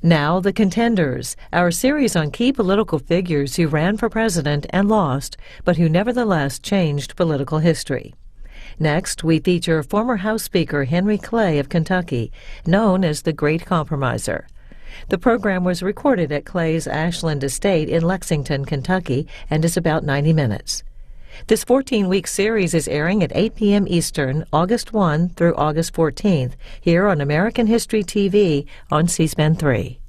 Now, The Contenders, our series on key political figures who ran for president and lost, but who nevertheless changed political history. Next, we feature former House Speaker Henry Clay of Kentucky, known as the Great Compromiser. The program was recorded at Clay's Ashland estate in Lexington, Kentucky, and is about 90 minutes. This 14-week series is airing at 8 p.m. Eastern, August 1 through August 14th, here on American History TV on C-SPAN 3.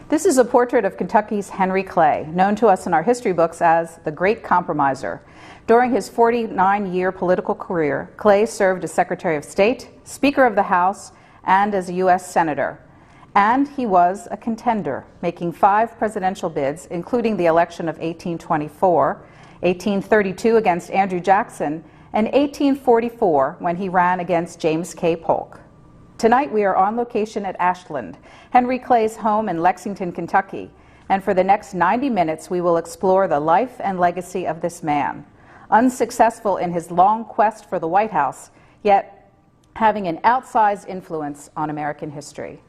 This is a portrait of Kentucky's Henry Clay, known to us in our history books as the Great Compromiser. During his 49-year political career, Clay served as Secretary of State, Speaker of the House, and as a U.S. Senator. And he was a contender, making 5 presidential bids, including the election of 1824, 1832 against Andrew Jackson, and 1844 when he ran against James K. Polk. Tonight we are on location at Ashland, Henry Clay's home in Lexington, Kentucky, and for the next 90 minutes we will explore the life and legacy of this man. Unsuccessful in his long quest for the White House, yet having an outsized influence on American history.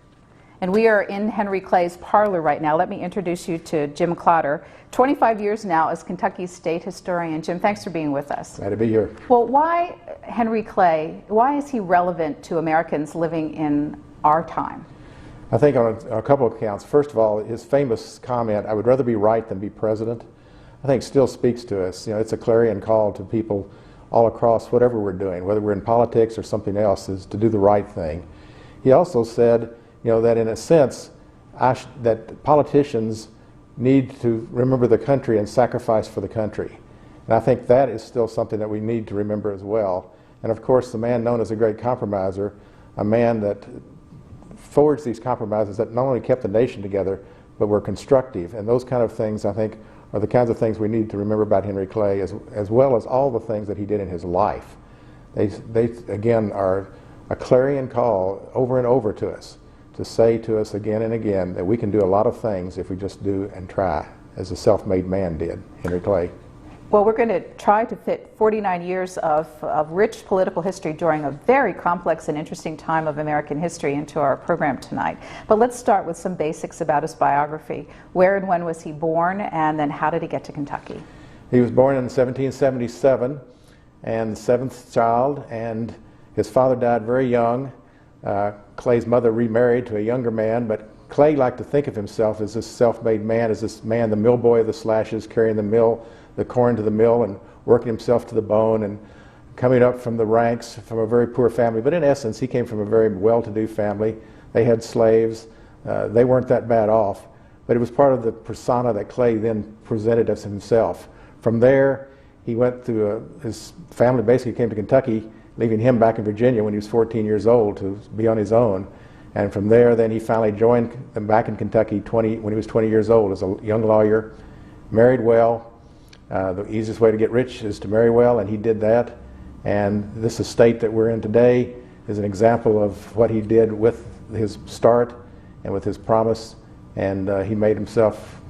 And we are in Henry Clay's parlor right now. Let me introduce you to Jim Clotter, 25 years now as Kentucky's state historian. Jim, thanks for being with us. Glad to be here. Well, why Henry Clay, why is he relevant to Americans living in our time? I think on a couple of accounts. First of all, his famous comment, "I would rather be right than be president," I think still speaks to us. You know, it's a clarion call to people all across whatever we're doing, whether we're in politics or something else, is to do the right thing. He also said, you know, that in a sense, that politicians need to remember the country and sacrifice for the country. And I think that is still something that we need to remember as well. And of course, the man known as the Great Compromiser, a man that forged these compromises that not only kept the nation together, but were constructive. And those kind of things, I think, are the kinds of things we need to remember about Henry Clay, as well as all the things that he did in his life. They again, are a clarion call over and over to us, to say to us again and again that we can do a lot of things if we just do and try, as a self-made man did, Henry Clay. Well, we're going to try to fit 49 years of rich political history during a very complex and interesting time of American history into our program tonight. But let's start with some basics about his biography. Where and when was he born, and then how did he get to Kentucky? He was born in 1777, and the 7th child, and his father died very young. Clay's mother remarried to a younger man, but Clay liked to think of himself as this self-made man, as this man, the mill boy of the slashes, carrying the corn to the mill and working himself to the bone and coming up from the ranks from a very poor family. But in essence, he came from a very well-to-do family. They had slaves. They weren't that bad off, but it was part of the persona that Clay then presented as himself. From there, he went through his family basically came to Kentucky, leaving him back in Virginia when he was 14 years old to be on his own. And from there, then he finally joined them back in Kentucky when he was 20 years old as a young lawyer, married well. The easiest way to get rich is to marry well, and he did that. And this estate that we're in today is an example of what he did with his start and with his promise, and he made himself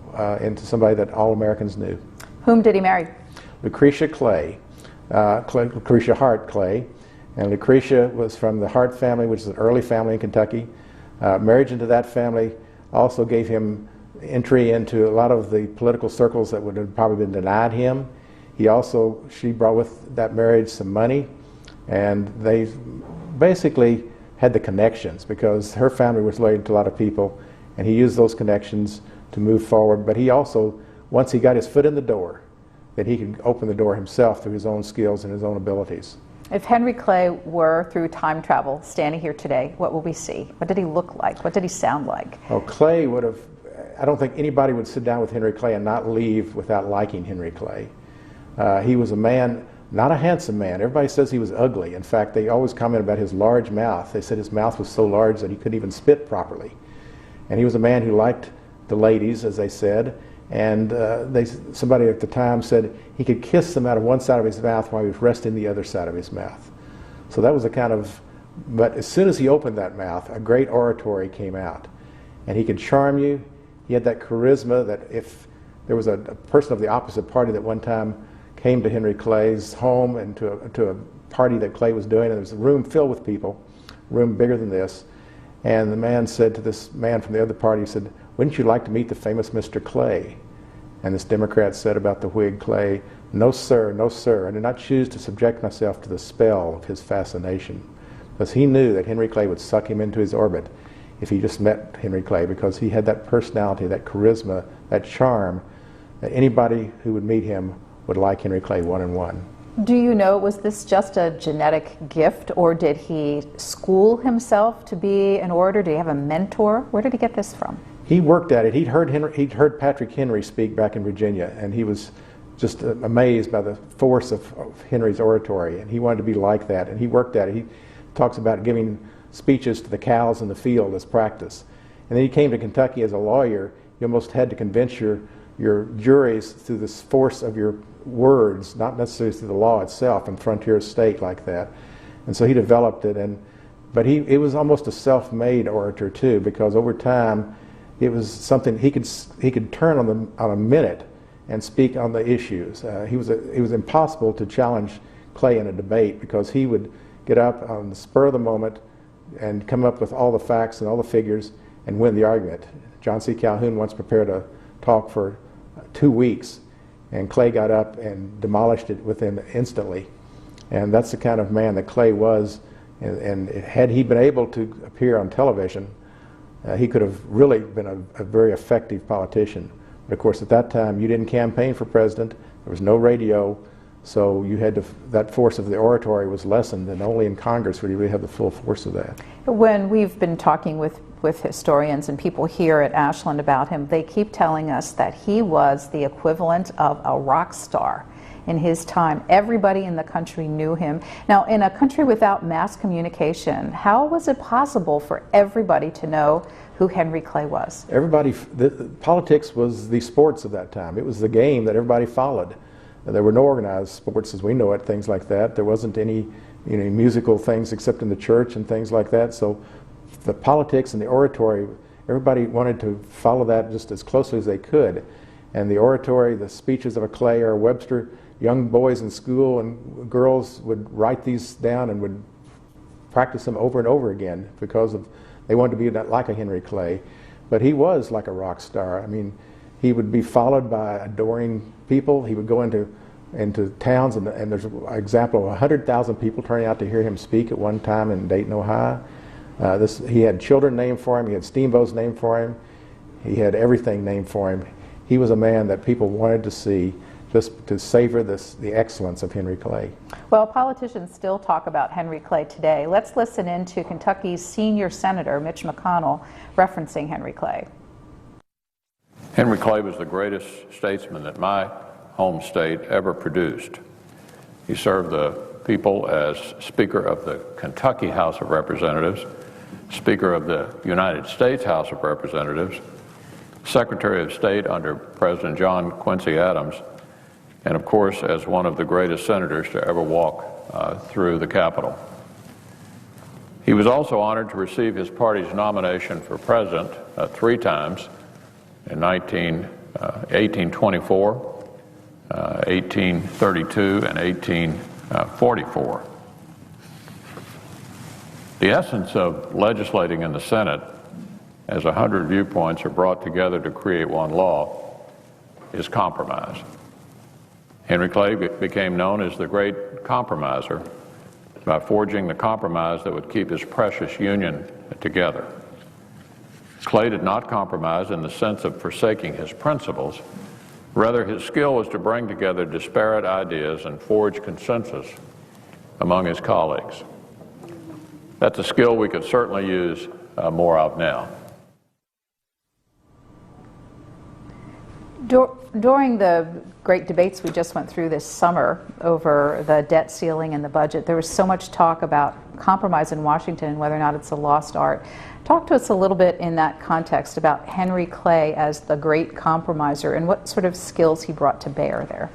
into somebody that all Americans knew. Whom did he marry? Lucretia Clay. Lucretia Hart Clay, and Lucretia was from the Hart family, which is an early family in Kentucky. Marriage into that family also gave him entry into a lot of the political circles that would have probably been denied him. She brought with that marriage some money, and they basically had the connections because her family was related to a lot of people, and he used those connections to move forward. But he also, once he got his foot in the door, that he could open the door himself through his own skills and his own abilities. If Henry Clay were, through time travel, standing here today, what will we see? What did he look like? What did he sound like? Well, Clay would have, I don't think anybody would sit down with Henry Clay and not leave without liking Henry Clay. He was a man, not a handsome man. Everybody says he was ugly. In fact, they always comment about his large mouth. They said his mouth was so large that he couldn't even spit properly. And he was a man who liked the ladies, as they said. And somebody at the time said he could kiss them out of one side of his mouth while he was resting the other side of his mouth. So that was a kind of, but as soon as he opened that mouth, a great oratory came out. And he could charm you. He had that charisma that if there was a person of the opposite party that one time came to Henry Clay's home and to a party that Clay was doing, and there was a room filled with people, a room bigger than this, and the man said to this man from the other party, he said, "Wouldn't you like to meet the famous Mr. Clay?" And this Democrat said about the Whig Clay, "No sir, no sir, I do not choose to subject myself to the spell of his fascination." Because he knew that Henry Clay would suck him into his orbit if he just met Henry Clay, because he had that personality, that charisma, that charm, that anybody who would meet him would like Henry Clay one-on-one. Do you know, was this just a genetic gift, or did he school himself to be an orator? Did he have a mentor? Where did he get this from? He worked at it. He'd heard Patrick Henry speak back in Virginia, and he was just amazed by the force of Henry's oratory, and he wanted to be like that, and he worked at it. He talks about giving speeches to the cows in the field as practice. And then he came to Kentucky as a lawyer. You almost had to convince your juries through this force of your words, not necessarily through the law itself in frontier state like that. And so he developed it, but it was almost a self-made orator too, because over time it was something he could turn on a minute and speak on the issues. It was impossible to challenge Clay in a debate, because he would get up on the spur of the moment and come up with all the facts and all the figures and win the argument. John C. Calhoun once prepared a talk for 2 weeks, and Clay got up and demolished it instantly. And that's the kind of man that Clay was, and had he been able to appear on television, he could have really been a very effective politician. But of course, at that time, you didn't campaign for president, there was no radio, so you had to, that force of the oratory was lessened, and only in Congress would you really have the full force of that. When we've been talking with historians and people here at Ashland about him, they keep telling us that he was the equivalent of a rock star in his time. Everybody in the country knew him. Now, in a country without mass communication, how was it possible for everybody to know who Henry Clay was? Politics was the sports of that time. It was the game that everybody followed. There were no organized sports as we know it, things like that. There wasn't any musical things except in the church and things like that. So the politics and the oratory, everybody wanted to follow that just as closely as they could. And the oratory, the speeches of a Clay or a Webster, young boys in school and girls would write these down and would practice them over and over again, because they wanted to be like a Henry Clay. But he was like a rock star. I mean, he would be followed by adoring people. He would go into towns, and there's an example of 100,000 people turning out to hear him speak at one time in Dayton, Ohio. He had children named for him. He had steamboats named for him. He had everything named for him. He was a man that people wanted to see, just to savor the excellence of Henry Clay. Well, politicians still talk about Henry Clay today. Let's listen in to Kentucky's senior senator, Mitch McConnell, referencing Henry Clay. Henry Clay was the greatest statesman that my home state ever produced. He served the people as Speaker of the Kentucky House of Representatives, Speaker of the United States House of Representatives, Secretary of State under President John Quincy Adams, and of course as one of the greatest senators to ever walk through the Capitol. He was also honored to receive his party's nomination for president 3 times, in 1824, 1832, and 1844. The essence of legislating in the Senate, as 100 viewpoints are brought together to create one law, is compromise. Henry Clay became known as the Great Compromiser by forging the compromise that would keep his precious Union together. Clay did not compromise in the sense of forsaking his principles. Rather, his skill was to bring together disparate ideas and forge consensus among his colleagues. That's a skill we could certainly use more of now. During the great debates we just went through this summer over the debt ceiling and the budget, there was so much talk about compromise in Washington and whether or not it's a lost art. Talk to us a little bit in that context about Henry Clay as the great compromiser and what sort of skills he brought to bear there.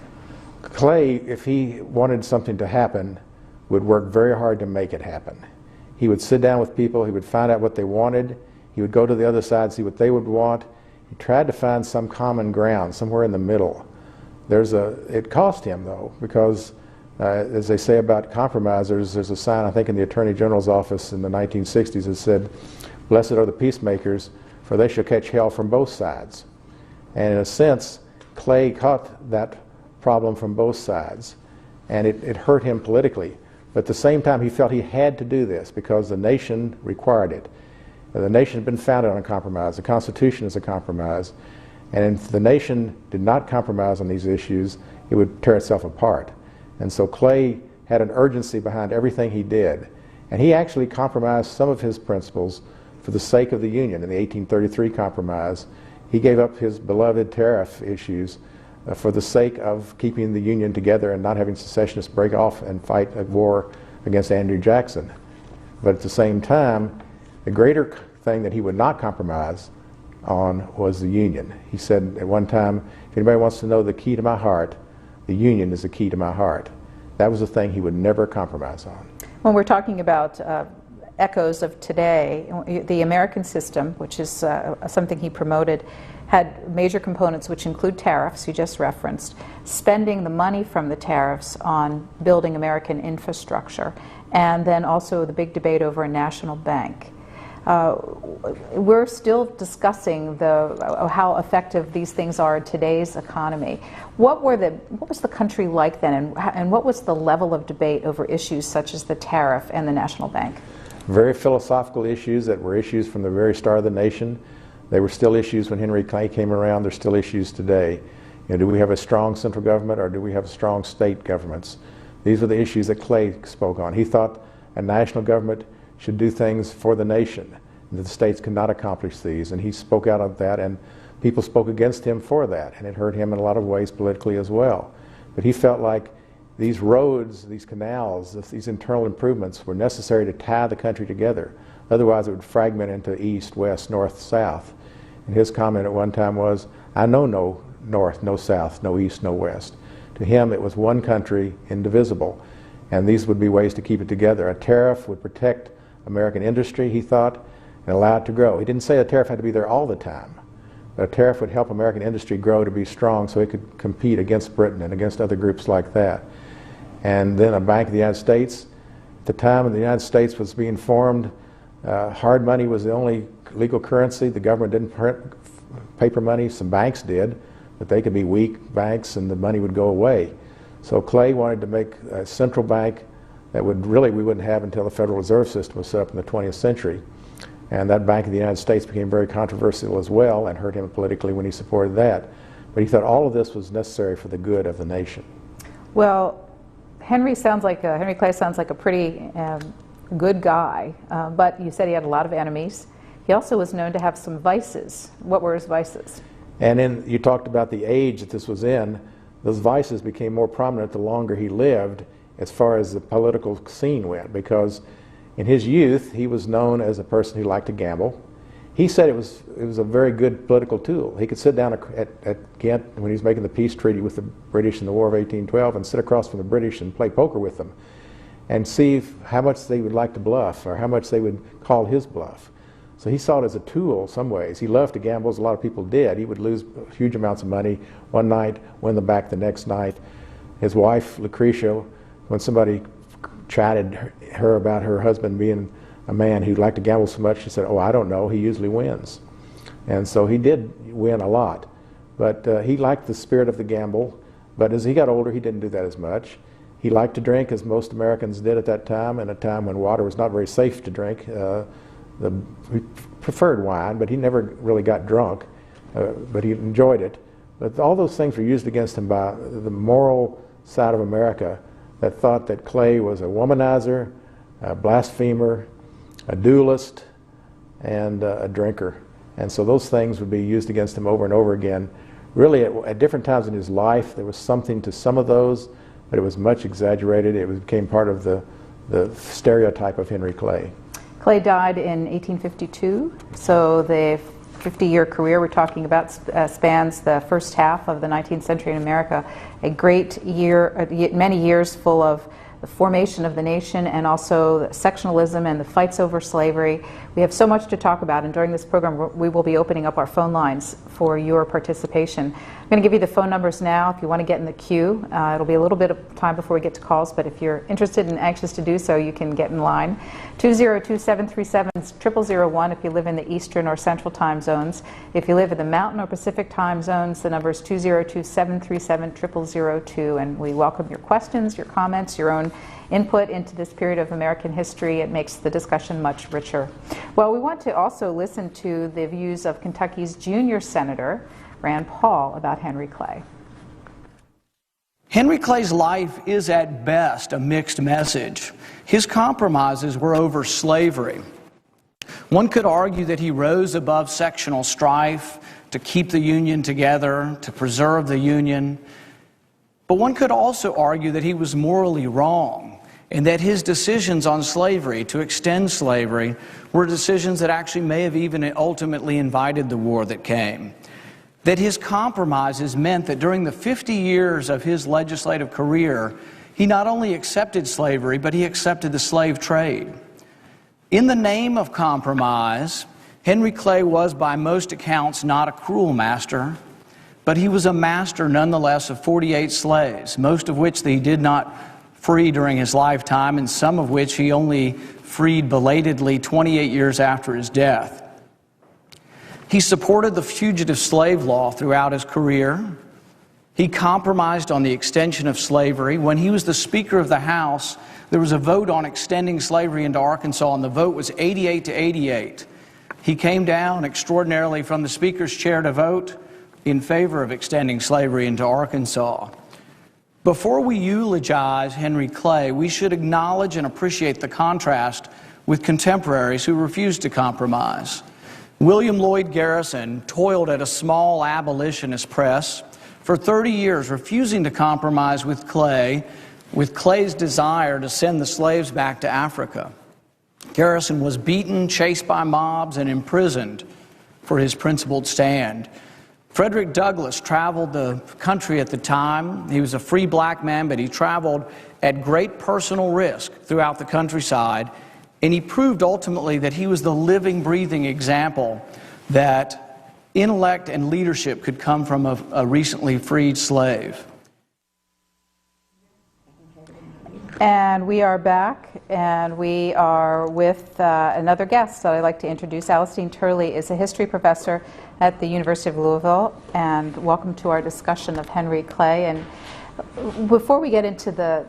Clay, if he wanted something to happen, would work very hard to make it happen. He would sit down with people, he would find out what they wanted, he would go to the other side, see what they would want. He tried to find some common ground, somewhere in the middle. It cost him, though, because As they say about compromisers, there's a sign, I think, in the Attorney General's office in the 1960s that said, "Blessed are the peacemakers, for they shall catch hell from both sides." And in a sense, Clay caught that problem from both sides, and it hurt him politically. But at the same time, he felt he had to do this because the nation required it. The nation had been founded on a compromise. The Constitution is a compromise. And if the nation did not compromise on these issues, it would tear itself apart. And so Clay had an urgency behind everything he did. And he actually compromised some of his principles for the sake of the Union. In the 1833 Compromise, he gave up his beloved tariff issues for the sake of keeping the Union together and not having secessionists break off and fight a war against Andrew Jackson. But at the same time, the greater thing that he would not compromise on was the Union. He said at one time, if anybody wants to know the key to my heart, the Union is the key to my heart. That was the thing he would never compromise on. When we're talking about echoes of today, the American system, which is something he promoted, had major components which include tariffs, you just referenced, spending the money from the tariffs on building American infrastructure, and then also the big debate over a national bank. We're still discussing how effective these things are in today's economy. What was the country like then, and what was the level of debate over issues such as the tariff and the national bank? Very philosophical issues that were issues from the very start of the nation. They were still issues when Henry Clay came around. They're still issues today. Do we have a strong central government, or do we have strong state governments? These are the issues that Clay spoke on. He thought a national government should do things for the nation, and that the states could not accomplish these, and he spoke out of that, and people spoke against him for that, and it hurt him in a lot of ways politically as well. But he felt like these roads, these canals, these internal improvements were necessary to tie the country together. Otherwise it would fragment into east, west, north, south. And his comment at one time was, "I know no north, no south, no east, no west." To him it was one country, indivisible, and these would be ways to keep it together. A tariff would protect American industry, he thought, and allow it to grow. He didn't say a tariff had to be there all the time, but a tariff would help American industry grow to be strong so it could compete against Britain and against other groups like that. And then a Bank of the United States. At the time when the United States was being formed, hard money was the only legal currency. The government didn't print paper money. Some banks did, but they could be weak banks and the money would go away. So Clay wanted to make a central bank that we wouldn't have until the Federal Reserve System was set up in the 20th century. And that Bank of the United States became very controversial as well and hurt him politically when he supported that. But he thought all of this was necessary for the good of the nation. Well, Henry Clay sounds like a pretty good guy, but you said he had a lot of enemies. He also was known to have some vices. What were his vices? And you talked about the age that this was in. Those vices became more prominent the longer he lived as far as the political scene went, because in his youth he was known as a person who liked to gamble. He said it was a very good political tool. He could sit down at Ghent when he was making the peace treaty with the British in the War of 1812 and sit across from the British and play poker with them and see how much they would like to bluff or how much they would call his bluff. So he saw it as a tool in some ways. He loved to gamble, as a lot of people did. He would lose huge amounts of money one night, win them back the next night. His wife, Lucretia, when somebody chatted her about her husband being a man who liked to gamble so much, she said, "Oh, I don't know, he usually wins." And so he did win a lot. But he liked the spirit of the gamble, but as he got older, he didn't do that as much. He liked to drink, as most Americans did at that time, in a time when water was not very safe to drink. He preferred wine, but he never really got drunk, but he enjoyed it. But all those things were used against him by the moral side of America that thought that Clay was a womanizer, a blasphemer, a duelist, and a drinker. And so those things would be used against him over and over again. Really, at different times in his life, there was something to some of those, but it was much exaggerated. It became part of the stereotype of Henry Clay. Clay died in 1852, so the 50-year career we're talking about spans the first half of the 19th century in America. A great year, many years full of the formation of the nation, and also the sectionalism and the fights over slavery. We have so much to talk about, and during this program we will be opening up our phone lines for your participation. I'm going to give you the phone numbers now if you want to get in the queue. It'll be a little bit of time before we get to calls, but if you're interested and anxious to do so, you can get in line. 202-737-0001 if you live in the Eastern or Central time zones. If you live in the Mountain or Pacific time zones, the number is 202-737-0002, and we welcome your questions, your comments, your own input into this period of American history. It makes the discussion much richer. Well, we want to also listen to the views of Kentucky's junior senator, Rand Paul, about Henry Clay. Henry Clay's life is at best a mixed message. His compromises were over slavery. One could argue that he rose above sectional strife to keep the Union together, to preserve the Union. But one could also argue that he was morally wrong, and that his decisions on slavery, to extend slavery, were decisions that actually may have even ultimately invited the war that came. That his compromises meant that during the 50 years of his legislative career, he not only accepted slavery, but he accepted the slave trade. In the name of compromise, Henry Clay was by most accounts not a cruel master, but he was a master nonetheless of 48 slaves, most of which he did not free during his lifetime, and some of which he only freed belatedly 28 years after his death. He supported the fugitive slave law throughout his career. He compromised on the extension of slavery. When he was the Speaker of the House, there was a vote on extending slavery into Arkansas, and the vote was 88 to 88. He came down extraordinarily from the Speaker's chair to vote in favor of extending slavery into Arkansas. Before we eulogize Henry Clay, we should acknowledge and appreciate the contrast with contemporaries who refused to compromise. William Lloyd Garrison toiled at a small abolitionist press for 30 years, refusing to compromise with Clay's desire to send the slaves back to Africa. Garrison was beaten, chased by mobs, and imprisoned for his principled stand. Frederick Douglass traveled the country at the time. He was a free black man, but he traveled at great personal risk throughout the countryside, and he proved ultimately that he was the living, breathing example that intellect and leadership could come from a recently freed slave. And we are back, and we are with another guest that I'd like to introduce. Alistine Turley is a history professor at the University of Louisville, and welcome to our discussion of Henry Clay. And before we get into the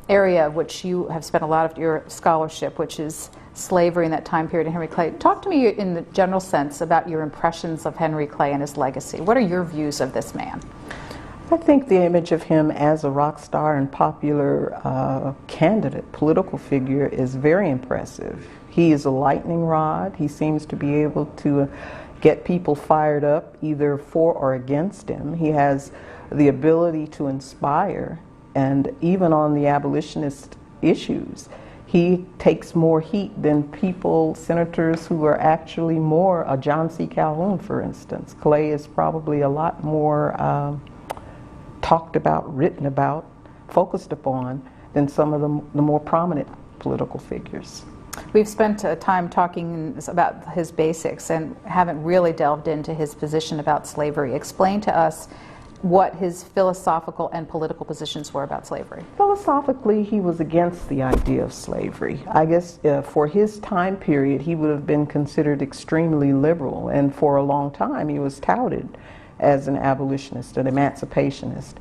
area which you have spent a lot of your scholarship, which is slavery in that time period, and Henry Clay, talk to me in the general sense about your impressions of Henry Clay and his legacy. What are your views of this man? I think the image of him as a rock star and popular candidate, political figure, is very impressive. He is a lightning rod. He seems to be able to get people fired up either for or against him. He has the ability to inspire, and even on the abolitionist issues, he takes more heat than senators who are actually more, John C. Calhoun, for instance. Clay is probably a lot more talked about, written about, focused upon than some of the more prominent political figures. We've spent time talking about his basics and haven't really delved into his position about slavery. Explain to us what his philosophical and political positions were about slavery. Philosophically, he was against the idea of slavery. I guess for his time period, he would have been considered extremely liberal, and for a long time he was touted as an abolitionist, an emancipationist.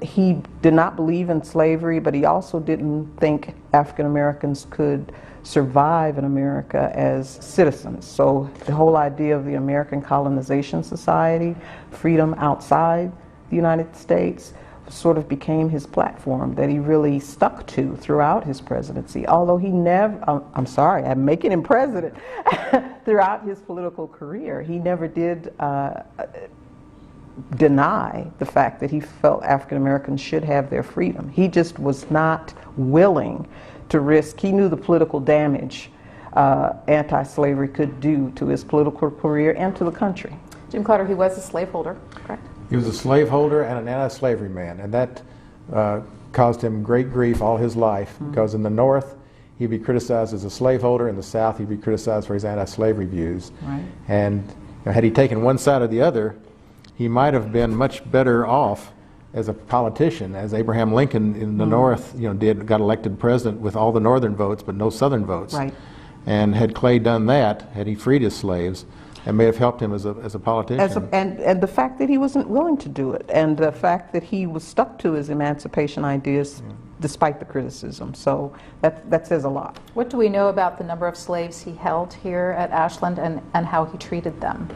He did not believe in slavery, but he also didn't think African Americans could survive in America as citizens. So the whole idea of the American Colonization Society, freedom outside the United States, sort of became his platform that he really stuck to throughout his presidency. Although he never, I'm making him president, throughout his political career, he never did deny the fact that he felt African Americans should have their freedom. He just was not willing to risk. He knew the political damage anti-slavery could do to his political career and to the country. Jim Carter, he was a slaveholder, correct? He was a slaveholder and an anti-slavery man, and that caused him great grief all his life, because in the North he'd be criticized as a slaveholder, in the South he'd be criticized for his anti-slavery views. Right. And had he taken one side or the other, he might have been much better off as a politician, as Abraham Lincoln in the North, got elected president with all the Northern votes but no Southern votes. Right. And had Clay done that, had he freed his slaves, it may have helped him as a politician. And the fact that he wasn't willing to do it, and the fact that he was stuck to his emancipation ideas despite the criticism. So that says a lot. What do we know about the number of slaves he held here at Ashland and how he treated them?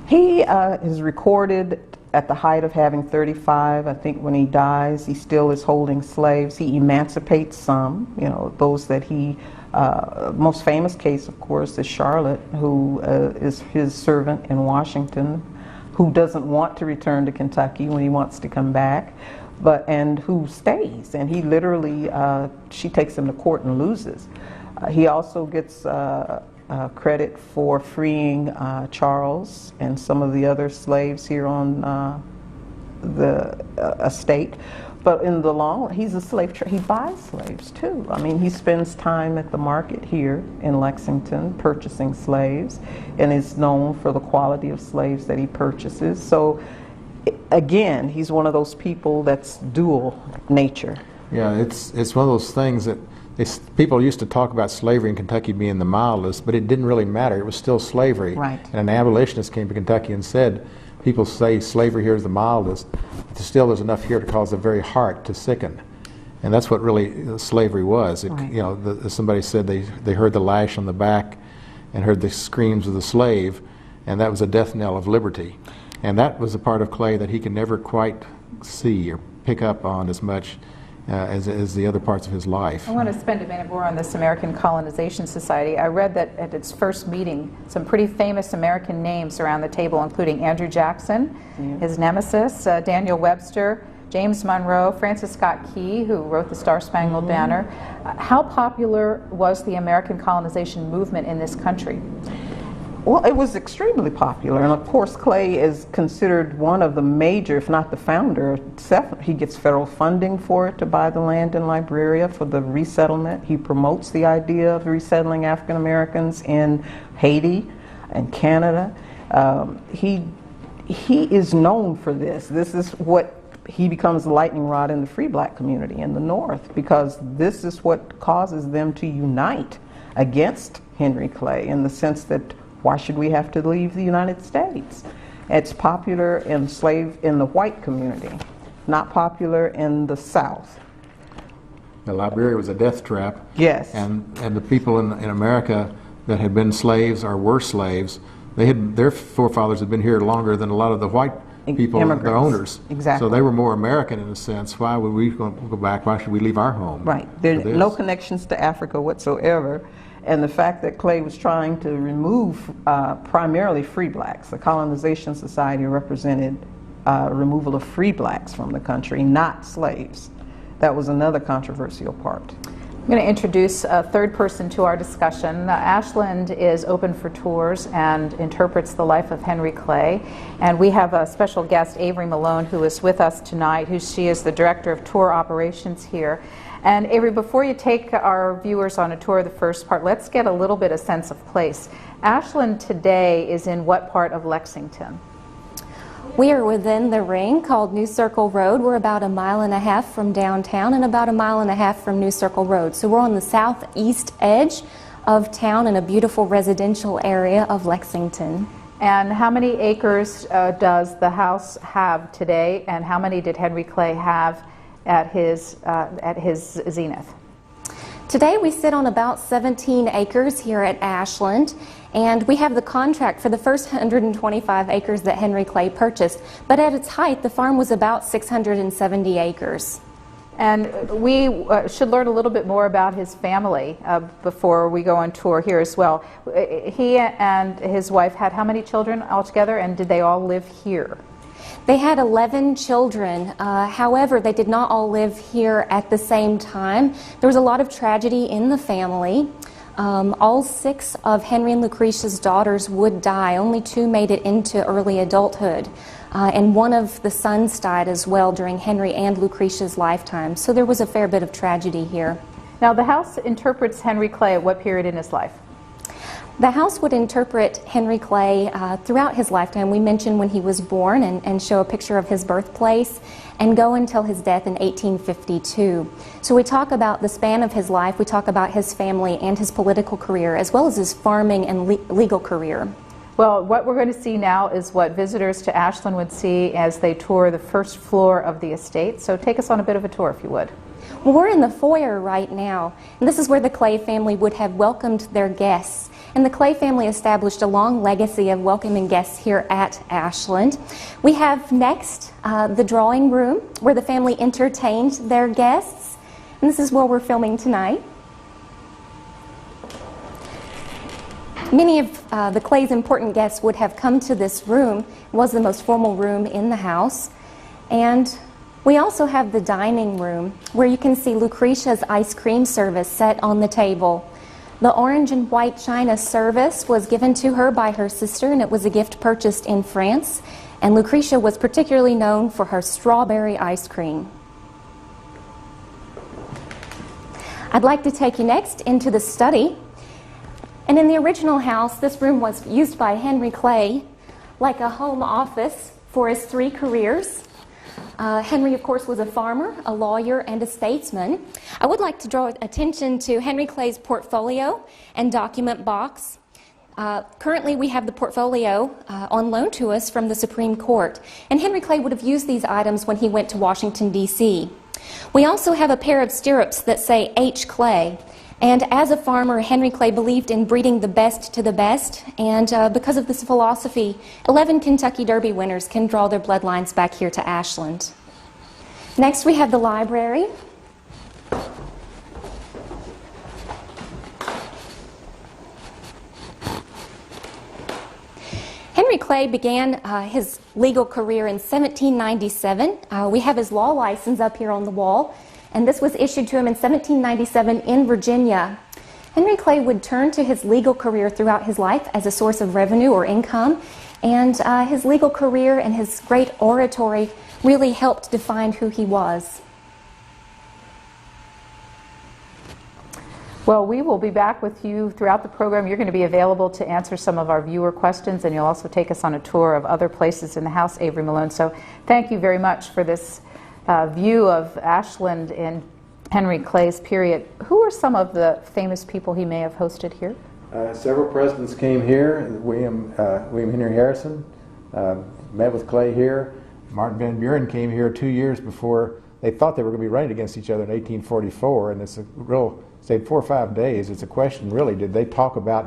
He is recorded at the height of having 35. I think when he dies, he still is holding slaves. He emancipates some, those that he, most famous case, of course, is Charlotte, who is his servant in Washington, who doesn't want to return to Kentucky when he wants to come back, and who stays. And he literally, she takes him to court and loses. He also gets credit for freeing Charles and some of the other slaves here on the estate. But in the long, he's a slave trader. He buys slaves too. I mean, he spends time at the market here in Lexington purchasing slaves, and is known for the quality of slaves that he purchases. So again, he's one of those people that's dual nature. Yeah, it's one of those things that people used to talk about slavery in Kentucky being the mildest, but it didn't really matter. It was still slavery. Right. And an abolitionist came to Kentucky and said, people say slavery here is the mildest, but still there's enough here to cause the very heart to sicken. And that's what really slavery was. Right. Somebody said they heard the lash on the back and heard the screams of the slave, and that was a death knell of liberty. And that was a part of Clay that he could never quite see or pick up on as much as the other parts of his life. I want to spend a minute more on this American Colonization Society. I read that at its first meeting, some pretty famous American names around the table, including Andrew Jackson, his nemesis, Daniel Webster, James Monroe, Francis Scott Key, who wrote the Star-Spangled Banner. How popular was the American colonization movement in this country? Well, it was extremely popular, and of course Clay is considered one of the major, if not the founder. He gets federal funding for it to buy the land in Liberia for the resettlement. He promotes the idea of resettling African Americans in Haiti and Canada. He is known for this. This is what he becomes the lightning rod in the free black community in the North, because this is what causes them to unite against Henry Clay, in the sense that why should we have to leave the United States? It's popular in the white community, not popular in the South. Now, Liberia was a death trap. Yes. And the people in America that had been slaves or were slaves, their forefathers had been here longer than a lot of the white people, the owners. Exactly. So they were more American in a sense. Why would we go back? Why should we leave our home? Right. There's no connections to Africa whatsoever. And the fact that Clay was trying to remove primarily free blacks. The Colonization Society represented removal of free blacks from the country, not slaves. That was another controversial part. I'm going to introduce a third person to our discussion. Ashland is open for tours and interprets the life of Henry Clay. And we have a special guest, Avery Malone, who is with us tonight. She is the Director of Tour Operations here. And Avery, before you take our viewers on a tour of the first part, let's get a little bit of sense of place. Ashland today is in what part of Lexington? We are within the ring called New Circle Road. We're about 1.5 miles from downtown and about 1.5 miles from New Circle Road. So we're on the southeast edge of town in a beautiful residential area of Lexington. And how many acres does the house have today, and how many did Henry Clay have at his zenith? Today we sit on about 17 acres here at Ashland, and we have the contract for the first 125 acres that Henry Clay purchased, but at its height the farm was about 670 acres. And we should learn a little bit more about his family before we go on tour here as well. He and his wife had how many children altogether, and did they all live here? They had 11 children. However, they did not all live here at the same time. There was a lot of tragedy in the family. All 6 of Henry and Lucretia's daughters would die. Only 2 made it into early adulthood. and one of the sons died as well during Henry and Lucretia's lifetime. So there was a fair bit of tragedy here. Now, the House interprets Henry Clay at what period in his life? The House would interpret Henry Clay throughout his lifetime. We mentioned when he was born and show a picture of his birthplace, and go until his death in 1852. So we talk about the span of his life, we talk about his family and his political career, as well as his farming and legal career. Well, what we're going to see now is what visitors to Ashland would see as they tour the first floor of the estate. So take us on a bit of a tour, if you would. Well, we're in the foyer right now, and this is where the Clay family would have welcomed their guests. And the Clay family established a long legacy of welcoming guests here at Ashland. We have next the drawing room, where the family entertained their guests. And this is where we're filming tonight. Many of the Clay's important guests would have come to this room. It was the most formal room in the house. And we also have the dining room, where you can see Lucretia's ice cream service set on the table. The orange and white china service was given to her by her sister, and it was a gift purchased in France. And Lucretia was particularly known for her strawberry ice cream. I'd like to take you next into the study. And in the original house, this room was used by Henry Clay like a home office for his 3 careers. Henry, of course, was a farmer, a lawyer, and a statesman. I would like to draw attention to Henry Clay's portfolio and document box. Currently, we have the portfolio on loan to us from the Supreme Court, and Henry Clay would have used these items when he went to Washington, D.C. We also have a pair of stirrups that say H. Clay, and as a farmer, Henry Clay believed in breeding the best to the best, and because of this philosophy, 11 Kentucky Derby winners can draw their bloodlines back here to Ashland. Next, we have the library. Henry Clay began his legal career in 1797. We have his law license up here on the wall, and this was issued to him in 1797 in Virginia. Henry Clay would turn to his legal career throughout his life as a source of revenue or income, and his legal career and his great oratory really helped define who he was. Well, we will be back with you throughout the program. You're going to be available to answer some of our viewer questions, and you'll also take us on a tour of other places in the house, Avery Malone. So thank you very much for this view of Ashland in Henry Clay's period. Who are some of the famous people he may have hosted here? Several presidents came here. William Henry Harrison met with Clay here. Martin Van Buren came here 2 years before they thought they were going to be running against each other in 1844, and it's a real, say 4 or 5 days, it's a question really, did they talk about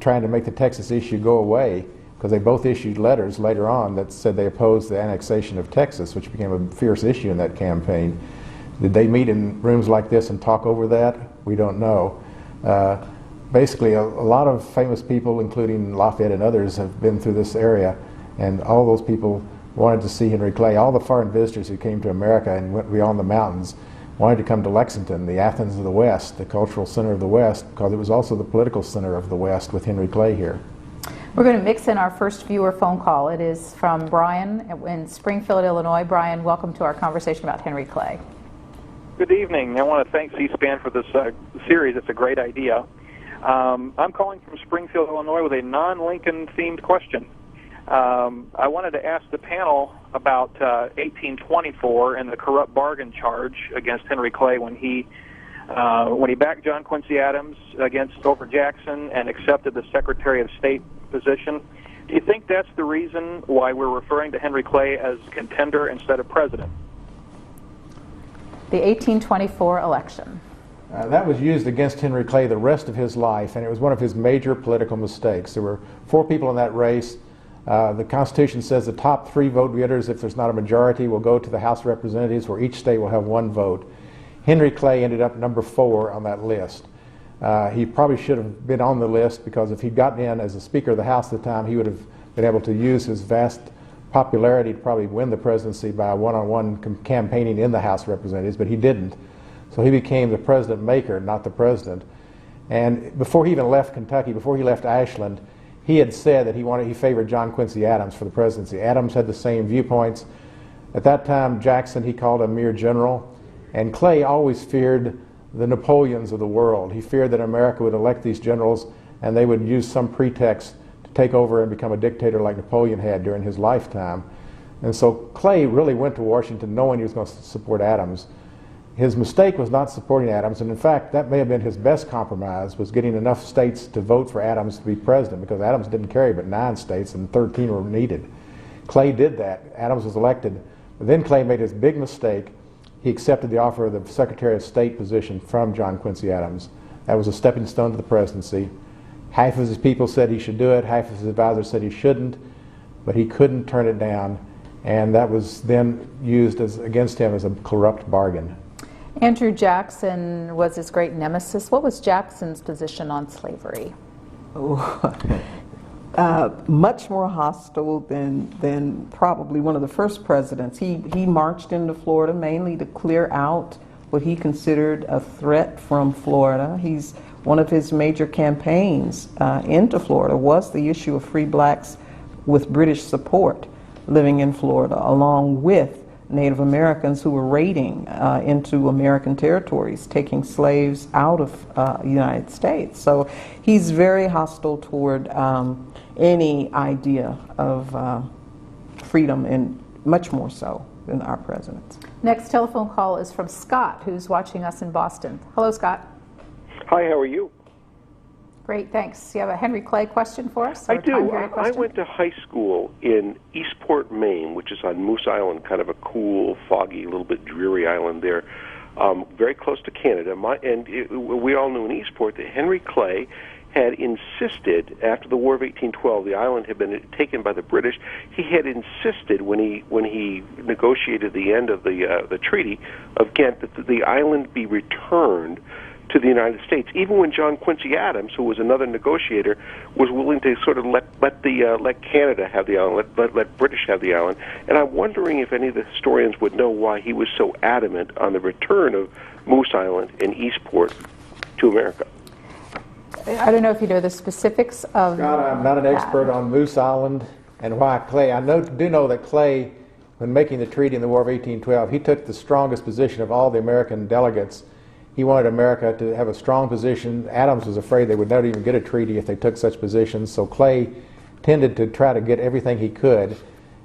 trying to make the Texas issue go away? Because they both issued letters later on that said they opposed the annexation of Texas, which became a fierce issue in that campaign. Did they meet in rooms like this and talk over that? We don't know. Basically, a lot of famous people, including Lafayette and others, have been through this area, and all those people wanted to see Henry Clay. All the foreign visitors who came to America and went beyond the mountains wanted to come to Lexington, the Athens of the West, the cultural center of the West, because it was also the political center of the West with Henry Clay here. We're going to mix in our first viewer phone call. It is from Brian in Springfield, Illinois. Brian, welcome to our conversation about Henry Clay. Good evening. I want to thank C-SPAN for this series. It's a great idea. I'm calling from Springfield, Illinois with a non-Lincoln themed question. I wanted to ask the panel about 1824 and the corrupt bargain charge against Henry Clay when he backed John Quincy Adams over Jackson and accepted the Secretary of State position. Do you think that's the reason why we're referring to Henry Clay as contender instead of president? The 1824 election. That was used against Henry Clay the rest of his life, and it was one of his major political mistakes. There were 4 people in that race. The Constitution says the top 3 vote getters, if there's not a majority, will go to the House of Representatives, where each state will have 1 vote. Henry Clay ended up number 4 on that list. He probably should have been on the list, because if he'd gotten in as the Speaker of the House at the time, he would have been able to use his vast popularity to probably win the presidency by one-on-one campaigning in the House of Representatives, but he didn't. So he became the president maker, not the president. And before he even left Kentucky, before he left Ashland, he had said that he favored John Quincy Adams for the presidency. Adams had the same viewpoints. At that time, Jackson, he called a mere general, and Clay always feared the Napoleons of the world. He feared that America would elect these generals and they would use some pretext to take over and become a dictator like Napoleon had during his lifetime. And so Clay really went to Washington knowing he was going to support Adams. His mistake was not supporting Adams, and in fact, that may have been his best compromise, was getting enough states to vote for Adams to be president, because Adams didn't carry but 9 states and 13 were needed. Clay did that. Adams was elected. But then Clay made his big mistake. He accepted the offer of the Secretary of State position from John Quincy Adams. That was a stepping stone to the presidency. Half of his people said he should do it, half of his advisors said he shouldn't, but he couldn't turn it down, and that was then used against him as a corrupt bargain. Andrew Jackson was his great nemesis. What was Jackson's position on slavery? Much more hostile than probably one of the first presidents. He marched into Florida mainly to clear out what he considered a threat from Florida. One of his major campaigns into Florida was the issue of free blacks with British support living in Florida, along with Native Americans who were raiding into American territories, taking slaves out of the United States. So he's very hostile toward any idea of freedom, and much more so than our presidents. Next telephone call is from Scott, who's watching us in Boston. Hello, Scott. Hi, how are you? Great, thanks. You have a Henry Clay question for us? I do. I went to high school in Eastport, Maine, which is on Moose Island, kind of a cool, foggy, a little bit dreary island there, very close to Canada. We all knew in Eastport that Henry Clay had insisted, after the War of 1812, the island had been taken by the British. He had insisted, when he negotiated the end of the Treaty of Ghent, that the island be returned to the United States, even when John Quincy Adams, who was another negotiator, was willing to sort of let Canada have the island, let British have the island. And I'm wondering if any of the historians would know why he was so adamant on the return of Moose Island and Eastport to America. I don't know if you know the specifics of Scott, I'm not an expert on Moose Island and why Clay. I do know that Clay, when making the treaty in the War of 1812, he took the strongest position of all the American delegates. He wanted America to have a strong position. Adams was afraid they would never even get a treaty if they took such positions, so Clay tended to try to get everything he could.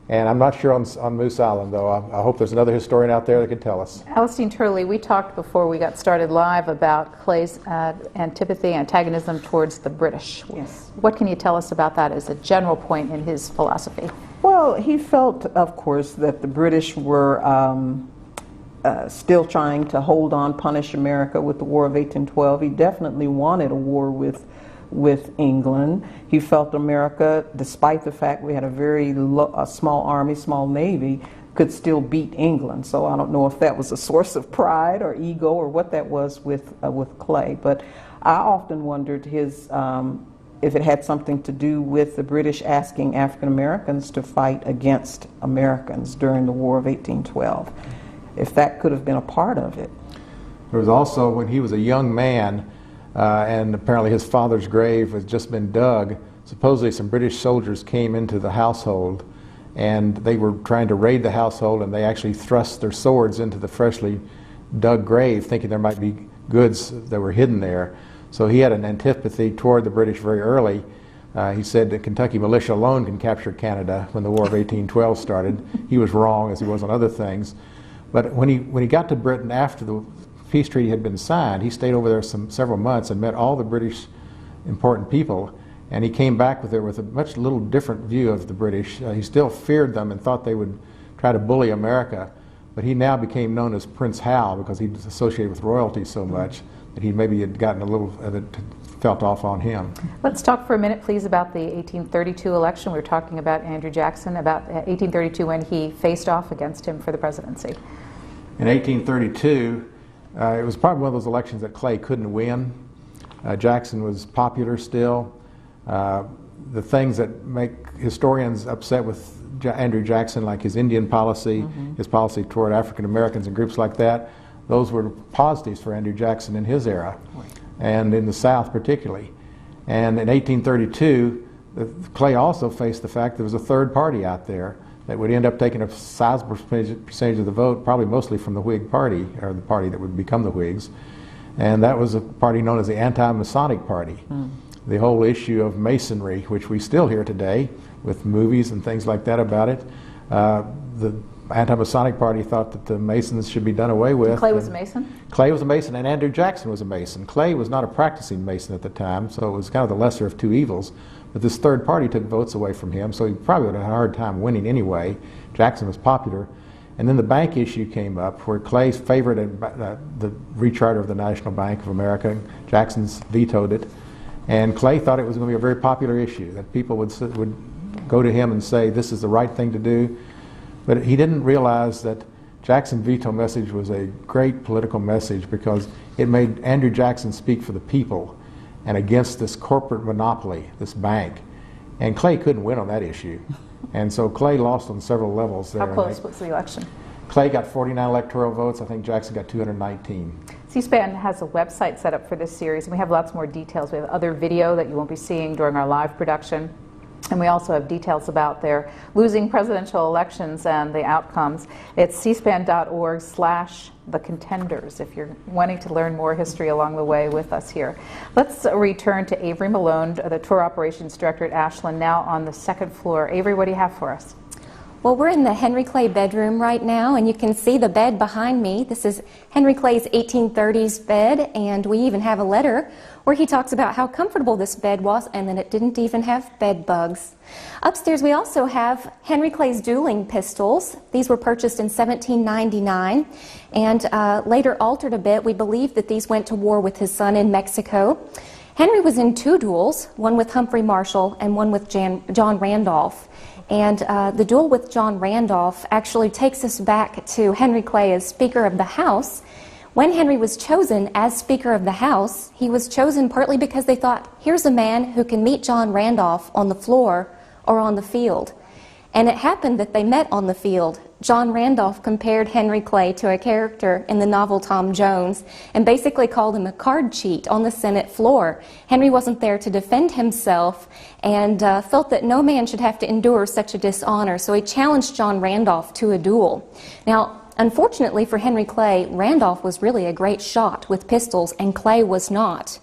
And I'm not sure on Moose Island, though. I hope there's another historian out there that could tell us. Alistine Turley, we talked before we got started live about Clay's antagonism towards the British. Yes. What can you tell us about that as a general point in his philosophy? Well, he felt, of course, that the British were still trying to hold on, punish America with the War of 1812. He definitely wanted a war with England. He felt America, despite the fact we had a small army, small navy, could still beat England. So I don't know if that was a source of pride or ego or what that was with Clay. But I often wondered if it had something to do with the British asking African Americans to fight against Americans during the War of 1812. If that could have been a part of it. There was also, when he was a young man, and apparently his father's grave had just been dug, supposedly some British soldiers came into the household, and they were trying to raid the household, and they actually thrust their swords into the freshly dug grave, thinking there might be goods that were hidden there. So he had an antipathy toward the British very early. He said that Kentucky militia alone can capture Canada when the War of 1812 started. He was wrong, as he was on other things. But when he got to Britain after the peace treaty had been signed, he stayed over there several months and met all the British important people, and he came back with a much little different view of the British. He still feared them and thought they would try to bully America, but he now became known as Prince Hal because he was associated with royalty so much that he maybe had gotten a little felt off on him. Let's talk for a minute, please, about the 1832 election. We were talking about Andrew Jackson, about 1832 when he faced off against him for the presidency. In 1832, it was probably one of those elections that Clay couldn't win. Jackson was popular still. The things that make historians upset with Andrew Jackson, like his Indian policy, his policy toward African Americans and groups like that, those were positives for Andrew Jackson in his era, and in the South particularly. And in 1832, Clay also faced the fact there was a third party out there that would end up taking a sizable percentage of the vote, probably mostly from the Whig Party, or the party that would become the Whigs, and that was a party known as the Anti-Masonic Party. The whole issue of Masonry, which we still hear today with movies and things like that about it, the Anti-Masonic Party thought that the Masons should be done away with. Clay was a Mason? Clay was a Mason, and Andrew Jackson was a Mason. Clay was not a practicing Mason at the time, so it was kind of the lesser of two evils. But this third party took votes away from him, so he probably would have had a hard time winning anyway. Jackson was popular. And then the bank issue came up, where Clay favored the recharter of the National Bank of America. Jackson's vetoed it. And Clay thought it was going to be a very popular issue, that people would go to him and say, this is the right thing to do. But he didn't realize that Jackson's veto message was a great political message, because it made Andrew Jackson speak for the people and against this corporate monopoly, this bank. And Clay couldn't win on that issue. And so Clay lost on several levels there. How close was the election? Clay got 49 electoral votes. I think Jackson got 219. C-SPAN has a website set up for this series, and we have lots more details. We have other video that you won't be seeing during our live production. And we also have details about their losing presidential elections and the outcomes. It's cspan.org/thecontenders if you're wanting to learn more history along the way with us here. Let's return to Avery Malone, the tour operations director at Ashland, now on the second floor. Avery, what do you have for us? Well, we're in the Henry Clay bedroom right now, and you can see the bed behind me. This is Henry Clay's 1830s bed, and we even have a letter where he talks about how comfortable this bed was and that it didn't even have bed bugs. Upstairs we also have Henry Clay's dueling pistols. These were purchased in 1799 and later altered a bit. We believe that these went to war with his son in Mexico. Henry was in 2 duels, one with Humphrey Marshall and one with John Randolph. And the duel with John Randolph actually takes us back to Henry Clay as Speaker of the House. When Henry was chosen as Speaker of the House, he was chosen partly because they thought, here's a man who can meet John Randolph on the floor or on the field. And it happened that they met on the field. John Randolph compared Henry Clay to a character in the novel Tom Jones and basically called him a card cheat on the Senate floor. Henry wasn't there to defend himself and felt that no man should have to endure such a dishonor, so he challenged John Randolph to a duel. Now, unfortunately for Henry Clay, Randolph was really a great shot with pistols and Clay was not.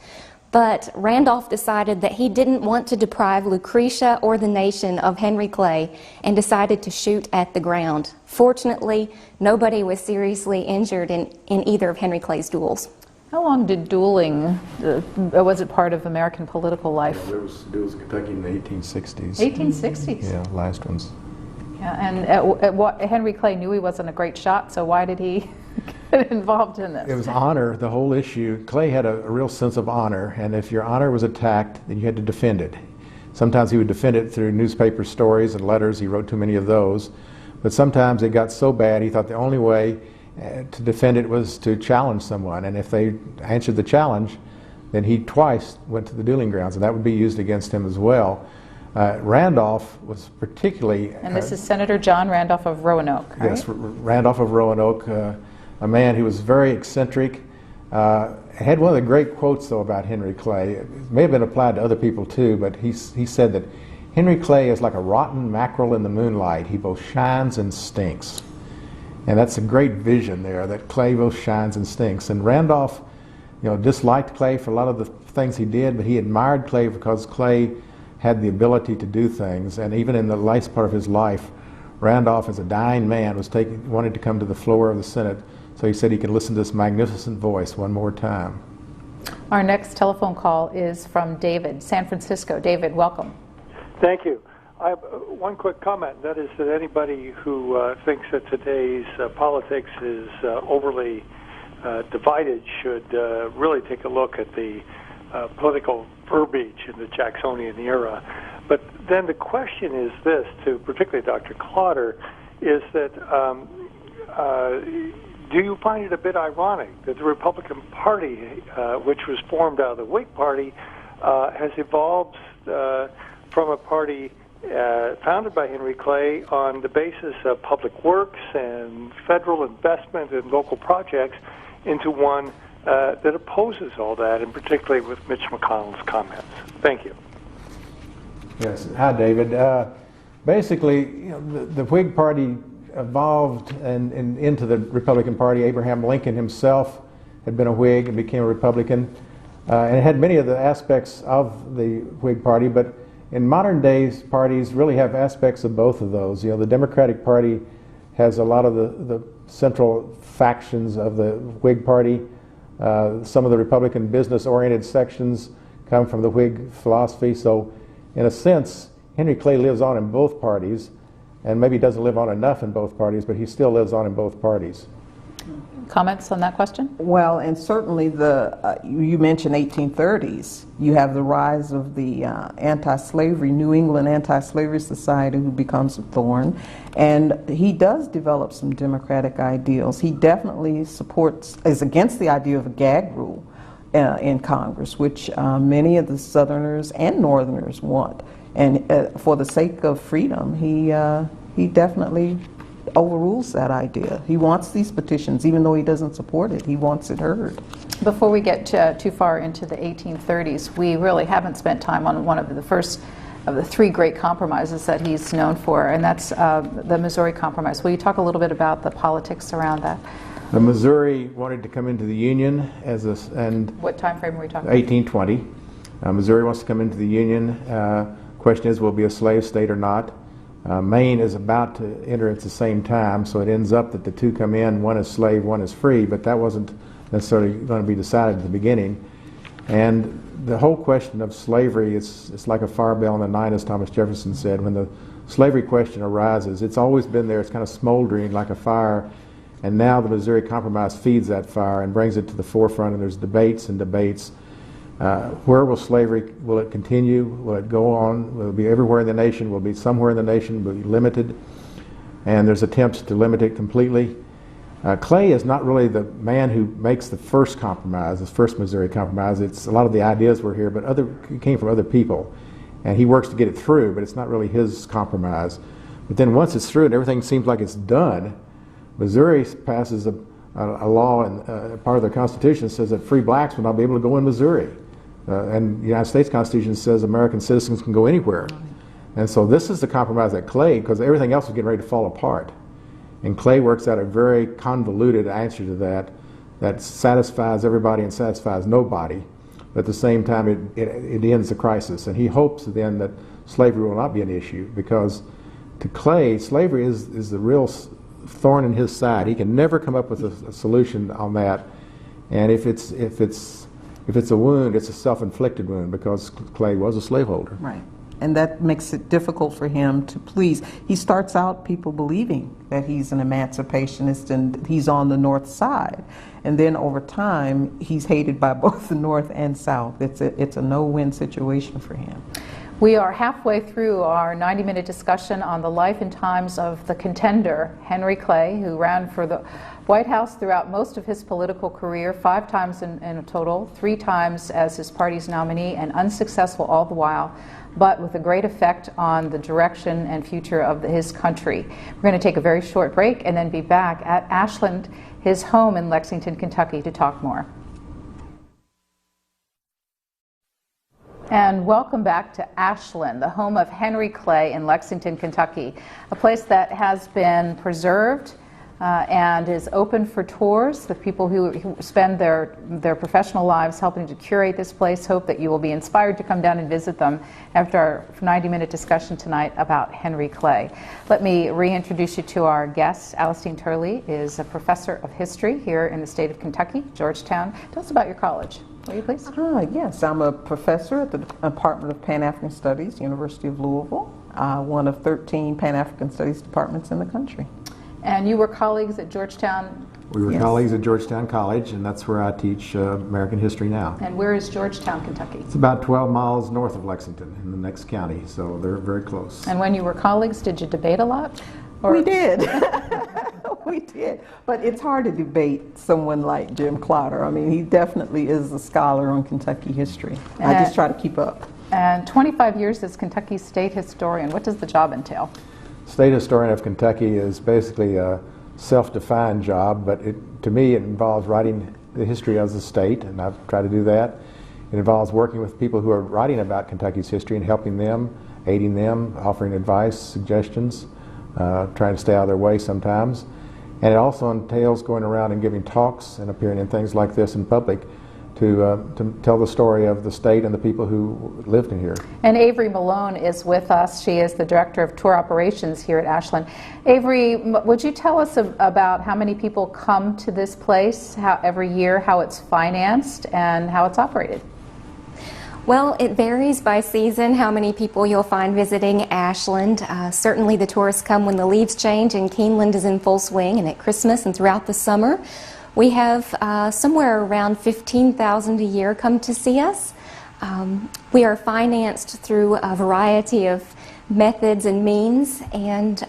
But Randolph decided that he didn't want to deprive Lucretia or the nation of Henry Clay and decided to shoot at the ground. Fortunately, nobody was seriously injured in either of Henry Clay's duels. How long did dueling, was it part of American political life? There was duels in Kentucky in the 1860s. 1860s? Yeah, last ones. Yeah, and Henry Clay knew he wasn't a great shot, so why did he get involved in this? It was honor, the whole issue. Clay had a real sense of honor, and if your honor was attacked, then you had to defend it. Sometimes he would defend it through newspaper stories and letters. He wrote too many of those. But sometimes it got so bad, he thought the only way to defend it was to challenge someone. And if they answered the challenge, then he twice went to the dueling grounds, and that would be used against him as well. Randolph was particularly... And this is Senator John Randolph of Roanoke, right? Yes, Randolph of Roanoke, a man who was very eccentric. Had one of the great quotes, though, about Henry Clay. It may have been applied to other people, too, but he said that Henry Clay is like a rotten mackerel in the moonlight. He both shines and stinks. And that's a great vision there, that Clay both shines and stinks. And Randolph, disliked Clay for a lot of the things he did, but he admired Clay because Clay had the ability to do things. And even in the last part of his life, Randolph, as a dying man, wanted to come to the floor of the Senate, so he said he could listen to this magnificent voice one more time. Our next telephone call is from David, San Francisco. David, welcome. Thank you. I have one quick comment. That is that anybody who thinks that today's politics is overly divided should really take a look at the political verbiage in the Jacksonian era. But then the question is this, to particularly Dr. Clotter, is that do you find it a bit ironic that the Republican Party, which was formed out of the Whig Party, has evolved from a party founded by Henry Clay on the basis of public works and federal investment in local projects into one that opposes all that, and particularly with Mitch McConnell's comments? Thank you. Yes. Hi, David. Basically, the Whig Party evolved and into the Republican Party. Abraham Lincoln himself had been a Whig and became a Republican, and it had many of the aspects of the Whig Party. But in modern days, parties really have aspects of both of those. The Democratic Party has a lot of the central factions of the Whig Party. Some of the Republican business-oriented sections come from the Whig philosophy. So, in a sense, Henry Clay lives on in both parties, and maybe doesn't live on enough in both parties, but he still lives on in both parties. Comments on that question? Well, and certainly you mentioned 1830s. You have the rise of the anti-slavery, New England Anti-Slavery Society, who becomes a thorn. And he does develop some democratic ideals. He definitely is against the idea of a gag rule in Congress, which many of the Southerners and Northerners want. And for the sake of freedom, he definitely overrules that idea. He wants these petitions, even though he doesn't support it. He wants it heard. Before we get too far into the 1830s, we really haven't spent time on one of the first of the three great compromises that he's known for, and that's the Missouri Compromise. Will you talk a little bit about the politics around that? The Missouri wanted to come into the Union and what time frame are we talking about? 1820. Missouri wants to come into the Union. Question is, will it be a slave state or not? Maine is about to enter at the same time, so it ends up that the two come in, one is slave, one is free, but that wasn't necessarily going to be decided at the beginning. And the whole question of slavery, it's like a fire bell in the night, as Thomas Jefferson said. When the slavery question arises, it's always been there, it's kind of smoldering like a fire, and now the Missouri Compromise feeds that fire and brings it to the forefront, and there's debates and debates. Where will slavery, will it continue? Will it go on? Will it be everywhere in the nation? Will it be somewhere in the nation? Will it be limited? And there's attempts to limit it completely. Clay is not really the man who makes the first compromise, the first Missouri Compromise. It's a lot of the ideas were here, but it came from other people. And he works to get it through, but it's not really his compromise. But then once it's through and everything seems like it's done, Missouri passes a law, and part of their Constitution says that free blacks will not be able to go in Missouri. And the United States Constitution says American citizens can go anywhere. And so this is the compromise that Clay, because everything else was getting ready to fall apart. And Clay works out a very convoluted answer to that satisfies everybody and satisfies nobody. But at the same time, it ends the crisis. And he hopes then that slavery will not be an issue, because to Clay, slavery is the real thorn in his side. He can never come up with a solution on that. And if it's a wound, it's a self-inflicted wound, because Clay was a slaveholder. Right. And that makes it difficult for him to please. He starts out people believing that he's an emancipationist and he's on the North side. And then over time, he's hated by both the North and South. It's a no-win situation for him. We are halfway through our 90-minute discussion on the life and times of the contender, Henry Clay, who ran for the White House throughout most of his political career, 5 times in total, 3 times as his party's nominee, and unsuccessful all the while, but with a great effect on the direction and future of his country. We're going to take a very short break and then be back at Ashland, his home in Lexington, Kentucky, to talk more. And welcome back to Ashland, the home of Henry Clay in Lexington, Kentucky, a place that has been preserved and is open for tours. The people who spend their professional lives helping to curate this place hope that you will be inspired to come down and visit them after our 90-minute discussion tonight about Henry Clay. Let me reintroduce you to our guest. Alistine Turley is a professor of history here in the state of Kentucky, Georgetown. Tell us about your college, will you please? Yes, I'm a professor at the Department of Pan-African Studies, University of Louisville, one of 13 Pan-African Studies departments in the country. And you were colleagues at Georgetown? We were colleagues at Georgetown College, and that's where I teach American history now. And where is Georgetown, Kentucky? It's about 12 miles north of Lexington in the next county, so they're very close. And when you were colleagues, did you debate a lot? We did. We did. But it's hard to debate someone like Jim Clotter. I mean, he definitely is a scholar on Kentucky history. I just try to keep up. And 25 years as Kentucky's state historian. What does the job entail? State historian of Kentucky is basically a self-defined job, but to me it involves writing the history of the state, and I've tried to do that. It involves working with people who are writing about Kentucky's history and helping them aiding them, offering advice, suggestions, trying to stay out of their way sometimes. And it also entails going around and giving talks and appearing in things like this in public to tell the story of the state and the people who lived in here. And Avery Malone is with us. She is the Director of Tour Operations here at Ashland. Avery, would you tell us about how many people come to this place every year, how it's financed, and how it's operated? Well, it varies by season how many people you'll find visiting Ashland. Certainly the tourists come when the leaves change and Keeneland is in full swing, and at Christmas and throughout the summer. We have somewhere around 15,000 a year come to see us. We are financed through a variety of methods and means, and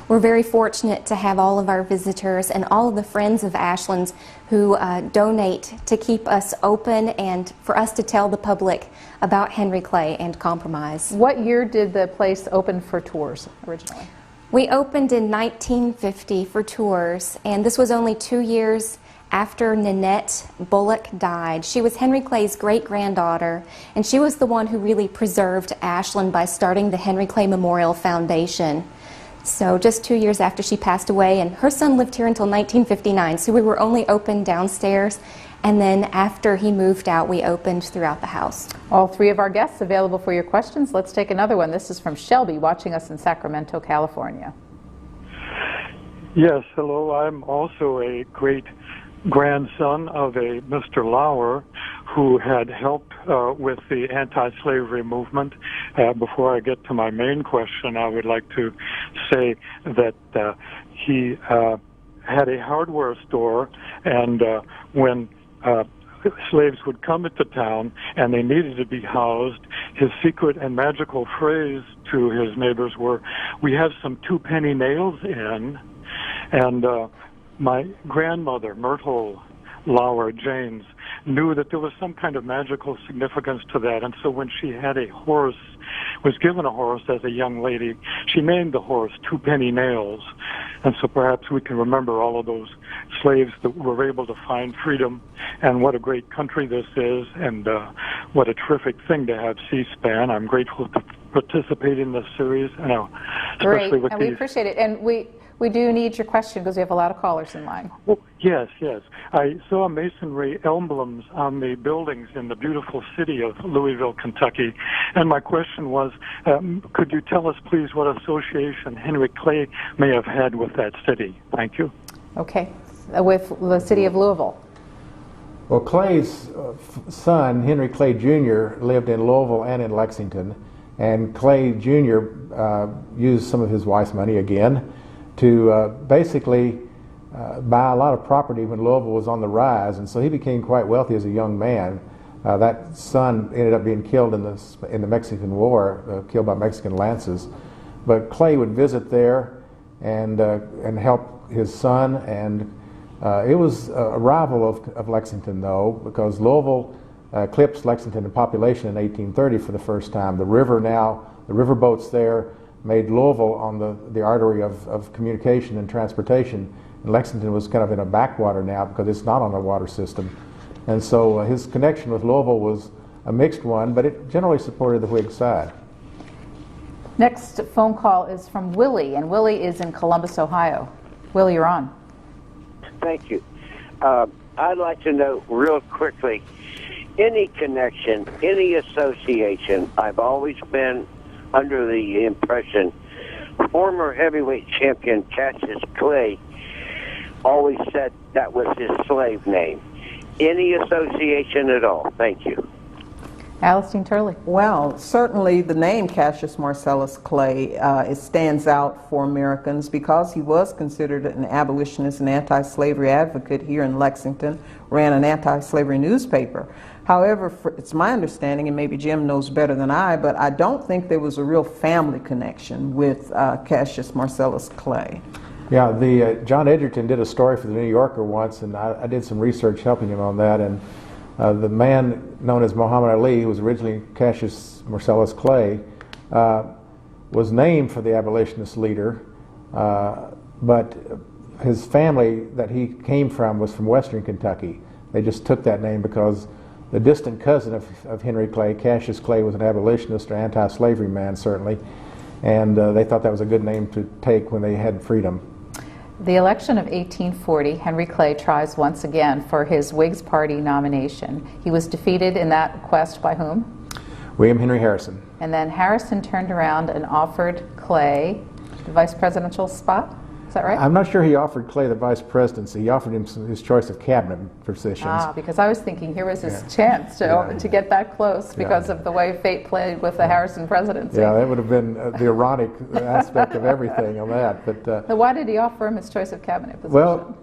we're very fortunate to have all of our visitors and all of the friends of Ashland who donate to keep us open and for us to tell the public about Henry Clay and Compromise. What year did the place open for tours originally? We opened in 1950 for tours, and this was only 2 years after Nanette Bullock died. She was Henry Clay's great-granddaughter, and she was the one who really preserved Ashland by starting the Henry Clay Memorial Foundation. So just 2 years after she passed away, and her son lived here until 1959, so we were only open downstairs, and then after he moved out, we opened throughout the house. All three of our guests available for your questions. Let's take another one. This is from Shelby, watching us in Sacramento, California. Yes, hello. I'm also a great-grandson of a Mr. Lauer who had helped with the anti-slavery movement. Before I get to my main question, I would like to say that he had a hardware store, and when slaves would come into town and they needed to be housed, his secret and magical phrase to his neighbors were, "We have some 2-penny nails in." And my grandmother, Myrtle Lauer James, knew that there was some kind of magical significance to that, and so when she had a horse, was given a horse as a young lady, she named the horse 2-penny Nails. And so perhaps we can remember all of those slaves that were able to find freedom, and what a great country this is, and what a terrific thing to have C-SPAN. I'm grateful to participate in this series, and especially Great, with and these. we appreciate it. And we do need your question because we have a lot of callers in line. Well, yes. I saw masonry emblems on the buildings in the beautiful city of Louisville, Kentucky, and my question was, could you tell us, please, what association Henry Clay may have had with that city? Thank you. Okay, with the city of Louisville. Well, Clay's son, Henry Clay Jr., lived in Louisville and in Lexington, and Clay Jr. Used some of his wife's money again to basically buy a lot of property when Louisville was on the rise, and so he became quite wealthy as a young man. That son ended up being killed in the Mexican War, killed by Mexican lances. But Clay would visit there and help his son, and it was a rival of Lexington, though, because Louisville eclipsed Lexington in population in 1830 for the first time. The river boats there made Louisville on the artery of communication and transportation. And Lexington was kind of in a backwater now because it's not on a water system. And so his connection with Louisville was a mixed one, but it generally supported the Whig side. Next phone call is from Willie, and Willie is in Columbus, Ohio. Willie, you're on. Thank you. I'd like to know real quickly, any connection, any association. I've always been under the impression former heavyweight champion Cassius Clay always said that was his slave name. Any association at all? Thank you. Alistine Turley. Well, certainly the name Cassius Marcellus Clay it stands out for Americans because he was considered an abolitionist and anti-slavery advocate here in Lexington, ran an anti-slavery newspaper. However, it's my understanding, and maybe Jim knows better than I, but I don't think there was a real family connection with Cassius Marcellus Clay. Yeah, John Edgerton did a story for the New Yorker once, and I did some research helping him on that, and the man known as Muhammad Ali, who was originally Cassius Marcellus Clay, was named for the abolitionist leader, but his family that he came from was from Western Kentucky. They just took that name because the distant cousin of Henry Clay. Cassius Clay was an abolitionist or anti-slavery man, certainly, and they thought that was a good name to take when they had freedom. The election of 1840, Henry Clay tries once again for his Whigs Party nomination. He was defeated in that quest by whom? William Henry Harrison. And then Harrison turned around and offered Clay the vice presidential spot? Is that right? I'm not sure he offered Clay the vice presidency. He offered him his choice of cabinet positions. Because I was thinking here was his chance to get that close because of the way fate played with the Harrison presidency. Yeah, that would have been the ironic aspect of everything on that. But so why did he offer him his choice of cabinet position? Well,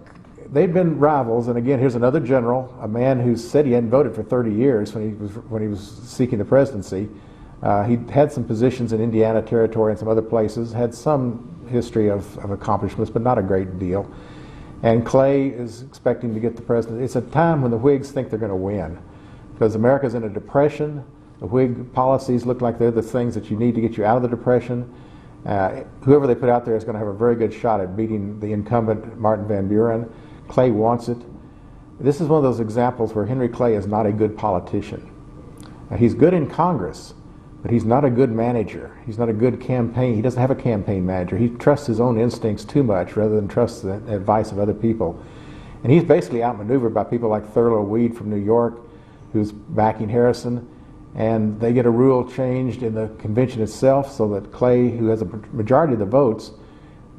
they'd been rivals, and again, here's another general, a man who said he hadn't voted for 30 years when he was seeking the presidency. He had some positions in Indiana Territory and some other places, had some history of accomplishments, but not a great deal. And Clay is expecting to get the presidency. It's a time when the Whigs think they're going to win, because America's in a depression. The Whig policies look like they're the things that you need to get you out of the depression. Whoever they put out there is going to have a very good shot at beating the incumbent Martin Van Buren. Clay wants it. This is one of those examples where Henry Clay is not a good politician. He's good in Congress, but he's not a good manager. He's not a good campaign. He doesn't have a campaign manager. He trusts his own instincts too much rather than trust the advice of other people. And he's basically outmaneuvered by people like Thurlow Weed from New York, who's backing Harrison. And they get a rule changed in the convention itself so that Clay, who has a majority of the votes,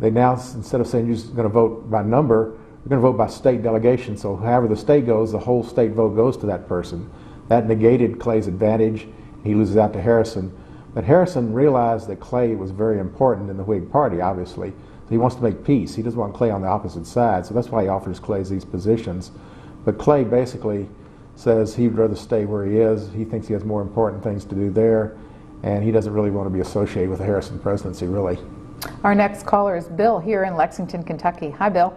they now, instead of saying you're just going to vote by number, we're going to vote by state delegation. So however the state goes, the whole state vote goes to that person. That negated Clay's advantage. He loses out to Harrison. But Harrison realized that Clay was very important in the Whig Party, obviously. So he wants to make peace. He doesn't want Clay on the opposite side, so that's why he offers Clay these positions. But Clay basically says he'd rather stay where he is. He thinks he has more important things to do there, and he doesn't really want to be associated with the Harrison presidency, really. Our next caller is Bill here in Lexington, Kentucky. Hi, Bill.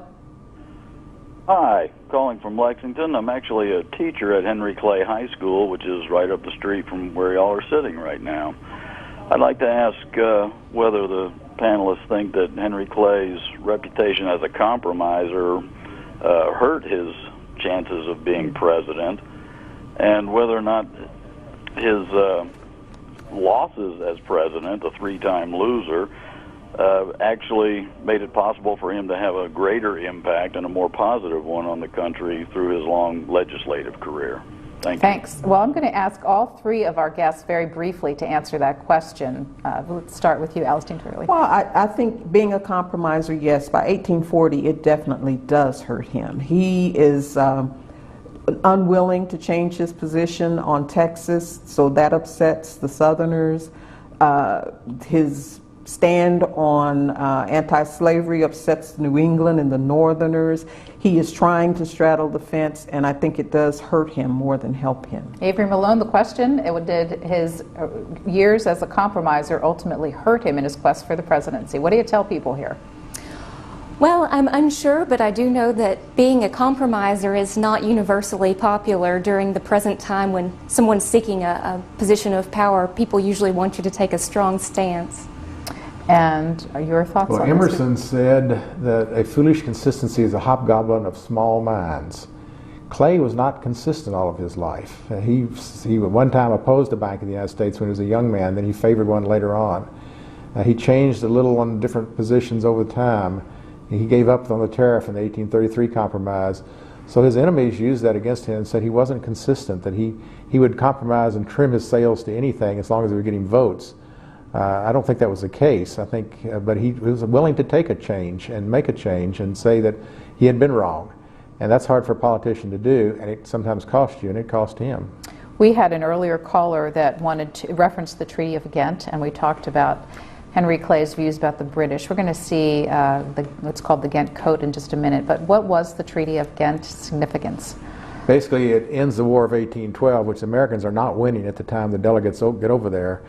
Hi, calling from Lexington. I'm actually a teacher at Henry Clay High School, which is right up the street from where y'all are sitting right now. I'd like to ask whether the panelists think that Henry Clay's reputation as a compromiser hurt his chances of being president, and whether or not his losses as president, a three-time loser, actually made it possible for him to have a greater impact and a more positive one on the country through his long legislative career. Thanks. Well, I'm going to ask all three of our guests very briefly to answer that question. Let's start with you, Alistine Turley. Well, I think being a compromiser, yes, by 1840 it definitely does hurt him. He is unwilling to change his position on Texas, so that upsets the Southerners. His stand on anti-slavery upsets New England and the Northerners. He is trying to straddle the fence, and I think it does hurt him more than help him. Avery Malone, the question, did his years as a compromiser ultimately hurt him in his quest for the presidency? What do you tell people here? Well, I'm unsure, but I do know that being a compromiser is not universally popular during the present time when someone's seeking a position of power. People usually want you to take a strong stance. And your thoughts on this? Emerson said that a foolish consistency is a hobgoblin of small minds. Clay was not consistent all of his life. He at one time opposed a bank in the United States when he was a young man, then he favored one later on. He changed a little on different positions over time. He gave up on the tariff in the 1833 compromise. So his enemies used that against him and said he wasn't consistent, that he would compromise and trim his sails to anything as long as they were getting votes. I don't think that was the case. I think, but he was willing to take a change and make a change and say that he had been wrong. And that's hard for a politician to do, and it sometimes costs you, and it cost him. We had an earlier caller that wanted to reference the Treaty of Ghent, and we talked about Henry Clay's views about the British. We're going to see what's called the Ghent Code in just a minute, but what was the Treaty of Ghent's significance? Basically, it ends the War of 1812, which the Americans are not winning at the time the delegates get over there.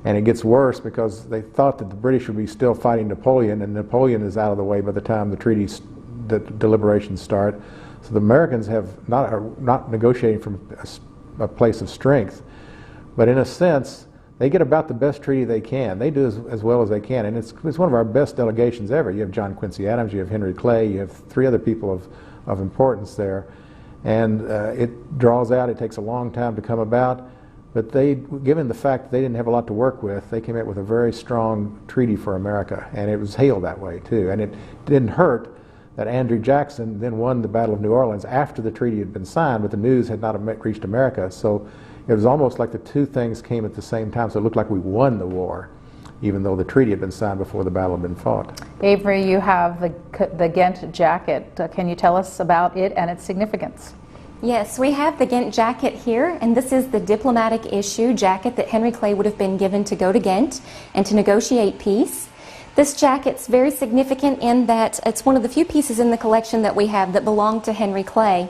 And it gets worse because they thought that the British would be still fighting Napoleon, and Napoleon is out of the way by the time the deliberations start. So the Americans are not negotiating from a place of strength. But in a sense, they get about the best treaty they can. They do as well as they can. And it's one of our best delegations ever. You have John Quincy Adams, you have Henry Clay, you have three other people of importance there. and it draws out. It takes a long time to come about, but given the fact that they didn't have a lot to work with, they came out with a very strong treaty for America, and it was hailed that way too. And it didn't hurt that Andrew Jackson then won the Battle of New Orleans after the treaty had been signed, but the news had not reached America. So it was almost like the two things came at the same time, so it looked like we won the war, even though the treaty had been signed before the battle had been fought. Avery, you have the Ghent jacket. Can you tell us about it and its significance? Yes, we have the Ghent jacket here, and this is the diplomatic issue jacket that Henry Clay would have been given to go to Ghent and to negotiate peace. This jacket's very significant in that it's one of the few pieces in the collection that we have that belong to Henry Clay.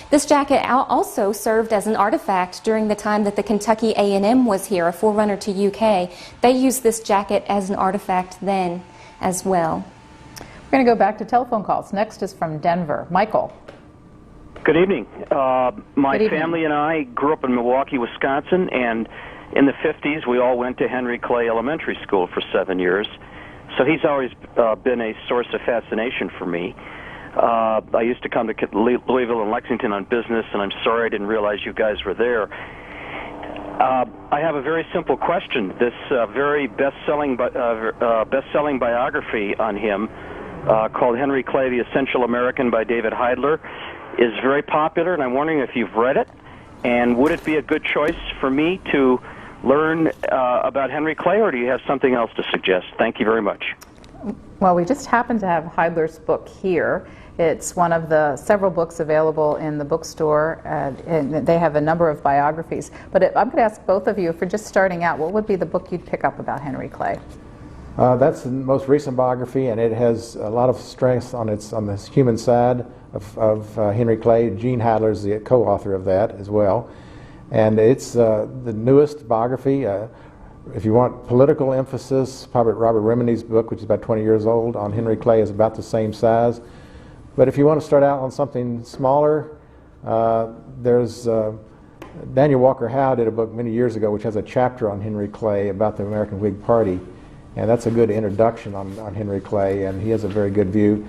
This jacket also served as an artifact during the time that the Kentucky A&M was here, a forerunner to UK. They used this jacket as an artifact then as well. We're going to go back to telephone calls. Next is from Denver. Michael. Good evening. My family and I grew up in Milwaukee, Wisconsin, and in the 50s we all went to Henry Clay Elementary School for 7 years. So he's always been a source of fascination for me. I used to come to Louisville and Lexington on business, and I'm sorry I didn't realize you guys were there. I have a very simple question. This very best-selling biography on him called Henry Clay, The Essential American by David Heidler is very popular, and I'm wondering if you've read it, and would it be a good choice for me to learn about Henry Clay, or do you have something else to suggest? Thank you very much. Well, we just happen to have Heidler's book here. It's one of the several books available in the bookstore, and they have a number of biographies. But I'm going to ask both of you, if you're just starting out, what would be the book you'd pick up about Henry Clay? That's the most recent biography, and it has a lot of strength on the human side of Henry Clay. Gene Heidler is the co-author of that as well. And it's the newest biography. If you want political emphasis, probably Robert Remeny's book, which is about 20 years old, on Henry Clay is about the same size. But if you want to start out on something smaller, there's Daniel Walker Howe did a book many years ago which has a chapter on Henry Clay about the American Whig Party. And that's a good introduction on Henry Clay, and he has a very good view.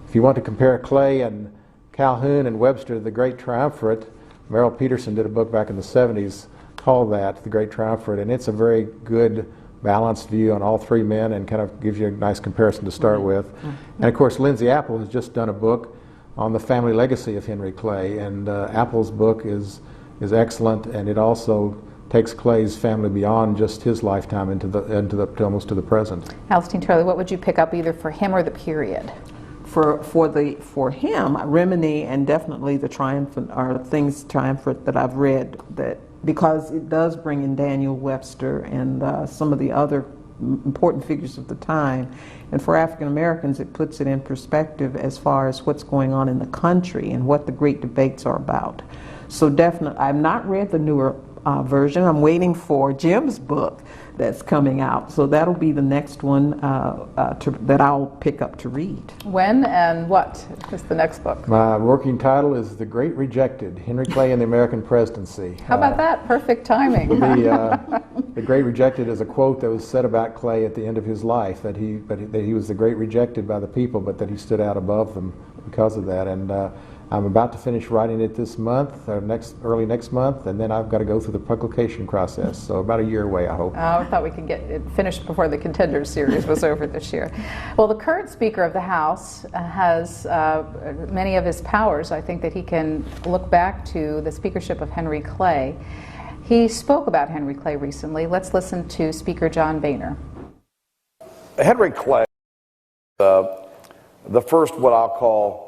If you want to compare Clay and Calhoun and Webster, the Great Triumvirate, Merrill Peterson did a book back in the 70s called that, The Great Triumvirate, and it's a very good, balanced view on all three men and kind of gives you a nice comparison to start with. And of course, Lindsay Apple has just done a book on the family legacy of Henry Clay, and Apple's book is excellent, and it also takes Clay's family beyond just his lifetime into almost to the present. Alistine Turley, what would you pick up either for him or the period? For him, Remini and definitely the Triumphant are things Triumphant that I've read, that because it does bring in Daniel Webster and some of the other important figures of the time. And for African Americans, it puts it in perspective as far as what's going on in the country and what the great debates are about. So definitely, I've not read the newer version. I'm waiting for Jim's book that's coming out. So that'll be the next one that I'll pick up to read. When and what is the next book? My working title is The Great Rejected, Henry Clay and the American Presidency. How about that? Perfect timing. The Great Rejected is a quote that was said about Clay at the end of his life, that he was the great rejected by the people, but that he stood out above them because of that. And I'm about to finish writing it this month, or early next month, and then I've got to go through the publication process. So about a year away, I hope. I thought we could get it finished before the Contenders series was over this year. Well, the current Speaker of the House has many of his powers. I think that he can look back to the speakership of Henry Clay. He spoke about Henry Clay recently. Let's listen to Speaker John Boehner. Henry Clay, the first what I'll call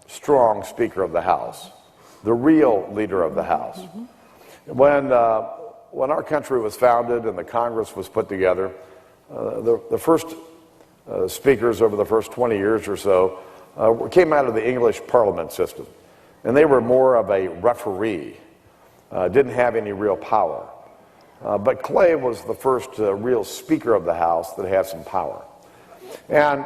strong Speaker of the House, the real leader of the House. When our country was founded and the Congress was put together, the first speakers over the first 20 years or so came out of the English Parliament system, and they were more of a referee, didn't have any real power. But Clay was the first real Speaker of the House that had some power. And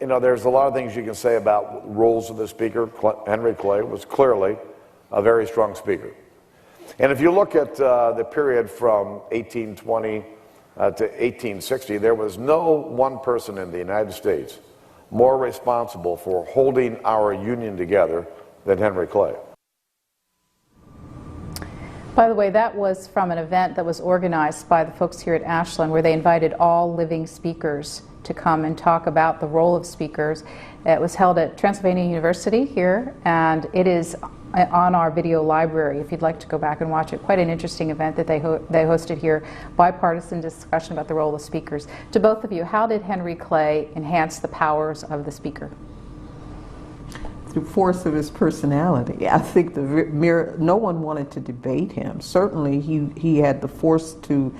you know, there's a lot of things you can say about roles of the Speaker. Henry Clay was clearly a very strong Speaker. And if you look at the period from 1820 to 1860, there was no one person in the United States more responsible for holding our Union together than Henry Clay. By the way, that was from an event that was organized by the folks here at Ashland, where they invited all living speakers to come and talk about the role of speakers. It was held at Transylvania University here, and it is on our video library if you'd like to go back and watch it. Quite an interesting event that they hosted here, bipartisan discussion about the role of speakers. To both of you, how did Henry Clay enhance the powers of the speaker? The force of his personality. I think no one wanted to debate him. Certainly he had the force to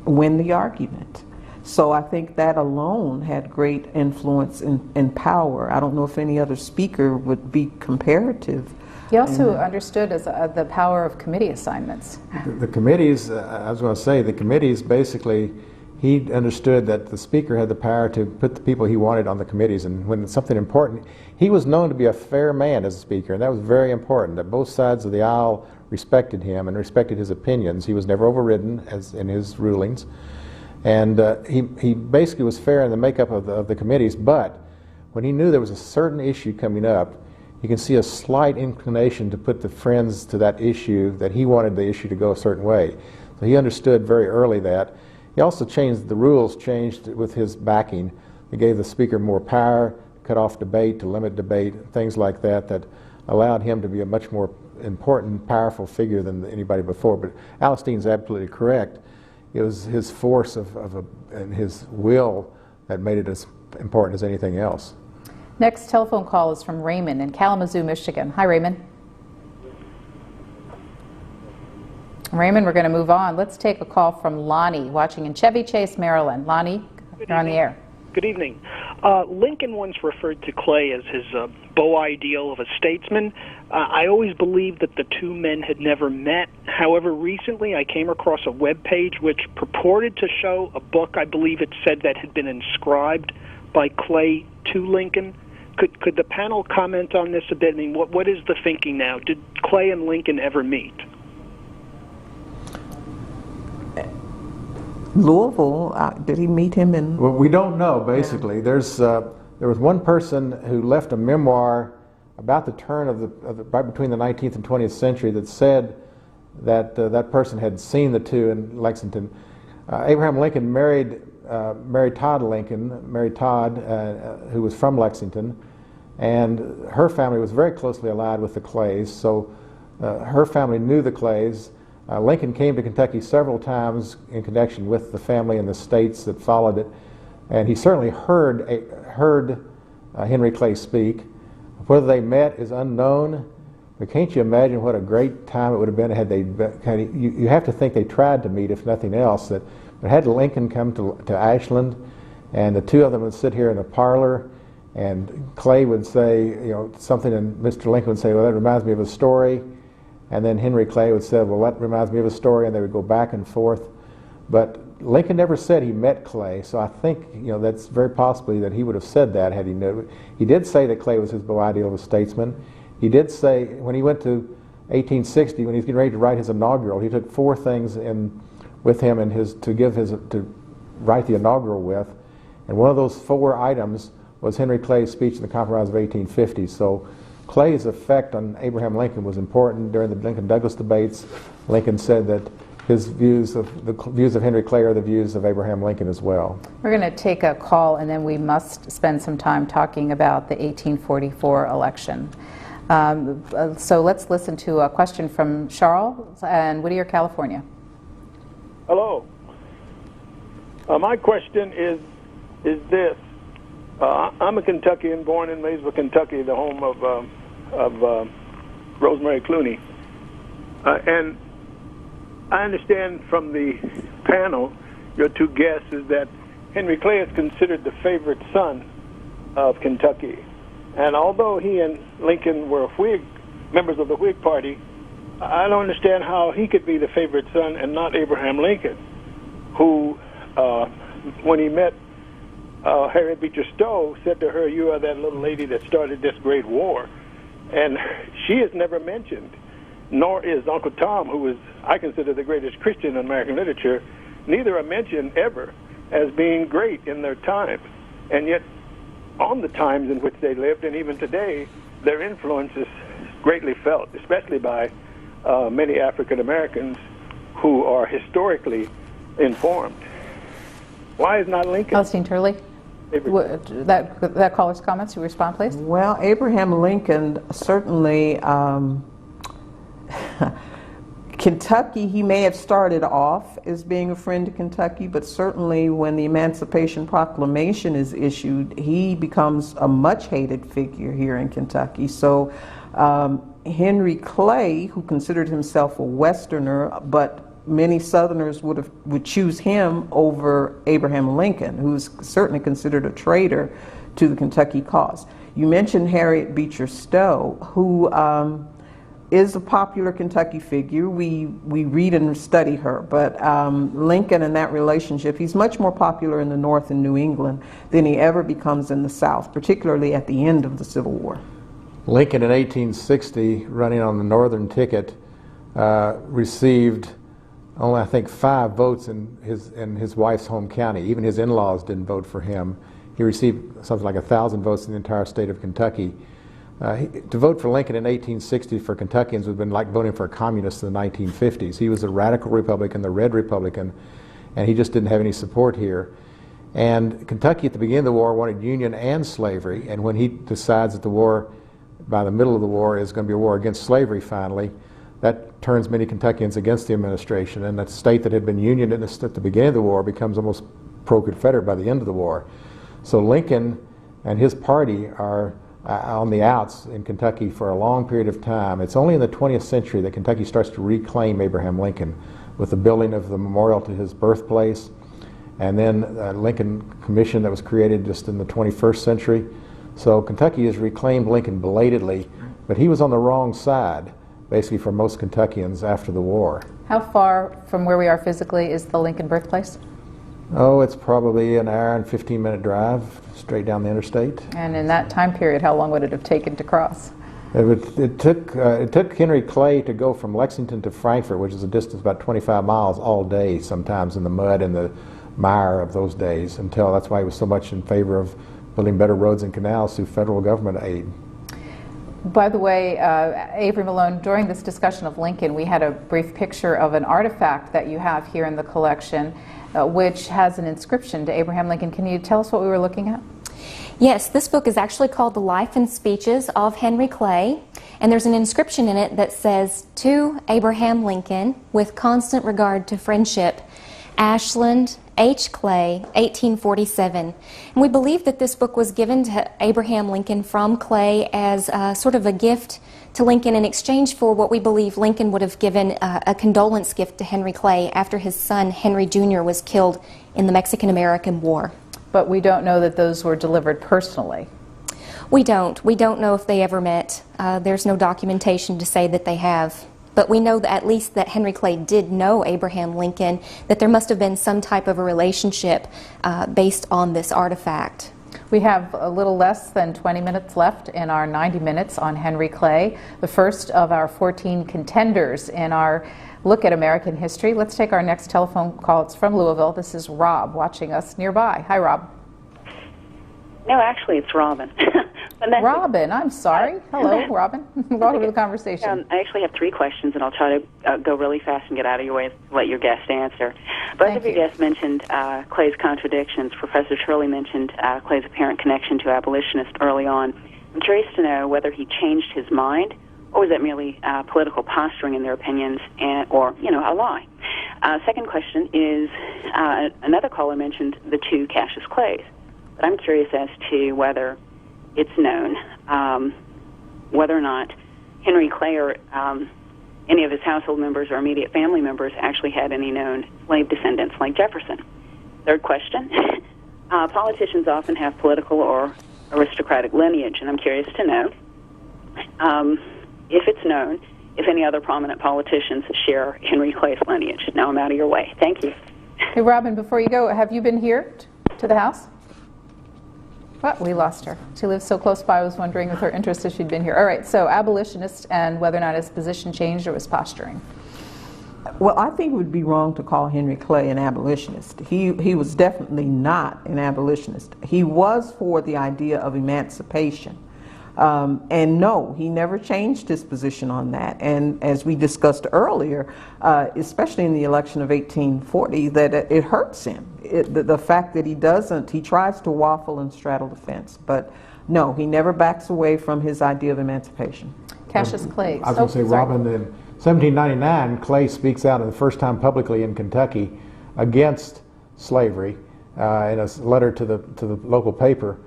win the argument. So I think that alone had great influence and power. I don't know if any other speaker would be comparative. He also understood the power of committee assignments. The committees, I was going to say, the committees basically, he understood that the speaker had the power to put the people he wanted on the committees, and when it's something important, he was known to be a fair man as a speaker, and that was very important, that both sides of the aisle respected him and respected his opinions. He was never overridden as in his rulings, and he basically was fair in the makeup of the committees, but when he knew there was a certain issue coming up, you can see a slight inclination to put the friends to that issue, that he wanted the issue to go a certain way. So he understood very early that. He also changed, the rules changed with his backing. He gave the speaker more power, cut off debate, to limit debate, things like that, that allowed him to be a much more important, powerful figure than anybody before. But Alice Dean's absolutely correct. It was his force and his will that made it as important as anything else. Next telephone call is from Raymond in Kalamazoo, Michigan. Hi, Raymond. Raymond, we're going to move on. Let's take a call from Lonnie, watching in Chevy Chase, Maryland. Lonnie, you're on the air. Good evening. Lincoln once referred to Clay as his beau ideal of a statesman. I always believed that the two men had never met. However, recently I came across a web page which purported to show a book, I believe it said, that had been inscribed by Clay to Lincoln. Could the panel comment on this a bit? I mean, what is the thinking now? Did Clay and Lincoln ever meet? Louisville, did he meet him in? Well, we don't know, basically. There was one person who left a memoir about the turn right between the 19th and 20th century that said that that person had seen the two in Lexington. Abraham Lincoln married Mary Todd Lincoln, who was from Lexington, and her family was very closely allied with the Clays, so her family knew the Clays. Lincoln came to Kentucky several times in connection with the family and the states that followed it, and he certainly heard Henry Clay speak. Whether they met is unknown, but can't you imagine what a great time it would have been had they you have to think they tried to meet, if nothing else. But had Lincoln come to Ashland, and the two of them would sit here in a parlor, and Clay would say, something, and Mr. Lincoln would say, well, that reminds me of a story. And then Henry Clay would say, well, that reminds me of a story, and they would go back and forth. But Lincoln never said he met Clay, so I think that's very possibly that he would have said that had he known. He did say that Clay was his beau ideal of a statesman. He did say, when he went to 1860, when he was getting ready to write his inaugural, he took 4 things with him to write the inaugural with, and one of those 4 items was Henry Clay's speech in the Compromise of 1850. So Clay's effect on Abraham Lincoln was important. During the Lincoln-Douglas debates, Lincoln said that the views of Henry Clay are the views of Abraham Lincoln as well. We're going to take a call, and then we must spend some time talking about the 1844 election. So let's listen to a question from Charles in Whittier, California. Hello. My question is this. I'm a Kentuckian, born and raised in Kentucky, the home of Rosemary Clooney. And I understand from the panel, your two guests, is that Henry Clay is considered the favorite son of Kentucky. And although he and Lincoln were members of the Whig Party, I don't understand how he could be the favorite son and not Abraham Lincoln, who, when he met Harriet Beecher Stowe, said to her, "You are that little lady that started this great war." And she is never mentioned, nor is Uncle Tom, who is, I consider, the greatest Christian in American literature. Neither are mentioned ever as being great in their time. And yet, on the times in which they lived, and even today, their influence is greatly felt, especially by many African Americans who are historically informed. Why is not Lincoln? Celestine Turley, that caller's comments, you respond, please? Well, Abraham Lincoln certainly, Kentucky, he may have started off as being a friend to Kentucky, but certainly when the Emancipation Proclamation is issued, he becomes a much hated figure here in Kentucky. So Henry Clay, who considered himself a Westerner, but many Southerners would choose him over Abraham Lincoln, who's certainly considered a traitor to the Kentucky cause. You mentioned Harriet Beecher Stowe, who is a popular Kentucky figure. We read and study her, but Lincoln and that relationship, he's much more popular in the North and New England than he ever becomes in the South, particularly at the end of the Civil War. Lincoln in 1860, running on the Northern ticket, received only, I think, 5 votes in his wife's home county. Even his in-laws didn't vote for him. He received something like 1,000 votes in the entire state of Kentucky. To vote for Lincoln in 1860 for Kentuckians would have been like voting for a communist in the 1950s. He was a radical Republican, the Red Republican, and he just didn't have any support here. And Kentucky at the beginning of the war wanted Union and slavery, and when he decides that the war, by the middle of the war, is going to be a war against slavery finally, that turns many Kentuckians against the administration, and that state that had been Unionist at the beginning of the war becomes almost pro-Confederate by the end of the war. So Lincoln and his party are on the outs in Kentucky for a long period of time. It's only in the 20th century that Kentucky starts to reclaim Abraham Lincoln with the building of the memorial to his birthplace, and then Lincoln Commission that was created just in the 21st century. So Kentucky has reclaimed Lincoln belatedly, but he was on the wrong side, basically, for most Kentuckians after the war. How far from where we are physically is the Lincoln birthplace? Oh, it's probably an hour and 15-minute drive straight down the interstate. And in that time period, how long would it have taken to cross? It took Henry Clay to go from Lexington to Frankfort, which is a distance about 25 miles, all day, sometimes in the mud and the mire of those days, until that's why he was so much in favor of building better roads and canals through federal government aid. By the way, Avery Malone, during this discussion of Lincoln, we had a brief picture of an artifact that you have here in the collection, which has an inscription to Abraham Lincoln. Can you tell us what we were looking at? Yes, this book is actually called The Life and Speeches of Henry Clay, and there's an inscription in it that says, "To Abraham Lincoln, with constant regard to friendship, Ashland, H. Clay, 1847. And we believe that this book was given to Abraham Lincoln from Clay as sort of a gift to Lincoln in exchange for what we believe Lincoln would have given a condolence gift to Henry Clay after his son Henry Jr. was killed in the Mexican-American War. But we don't know that those were delivered personally. We don't. We don't know if they ever met. There's no documentation to say that they have. But we know that at least that Henry Clay did know Abraham Lincoln, that there must have been some type of a relationship based on this artifact. We have a little less than 20 minutes left in our 90 minutes on Henry Clay, the first of our 14 contenders in our look at American history. Let's take our next telephone call. It's from Louisville. This is Rob watching us nearby. Hi, Rob. No, actually, it's Robin. Robin, I'm sorry. Hello, Robin. Welcome to the conversation. I actually have 3 questions, and I'll try to go really fast and get out of your way to let your guest answer. Both of your guests mentioned Clay's contradictions. Professor Turley mentioned Clay's apparent connection to abolitionists early on. I'm curious to know whether he changed his mind, or was that merely political posturing in their opinions, or, a lie? Second question is, another caller mentioned the 2 Cassius Clays. But I'm curious as to whether it's known whether or not Henry Clay or any of his household members or immediate family members actually had any known slave descendants like Jefferson. Third question, politicians often have political or aristocratic lineage, and I'm curious to know if it's known if any other prominent politicians share Henry Clay's lineage. Now I'm out of your way. Thank you. Hey, Robin, before you go, have you been here to the house? Well, we lost her. She lives so close by, I was wondering with her interest if she'd been here. All right, so abolitionist and whether or not his position changed or was posturing. Well, I think it would be wrong to call Henry Clay an abolitionist. He was definitely not an abolitionist. He was for the idea of emancipation. And no, he never changed his position on that. And as we discussed earlier, especially in the election of 1840, that it hurts him. The fact that he tries to waffle and straddle the fence. But no, he never backs away from his idea of emancipation. Cassius Clay. I was going to say, Robin, in 1799, Clay speaks out for the first time publicly in Kentucky against slavery in a letter to the local paper.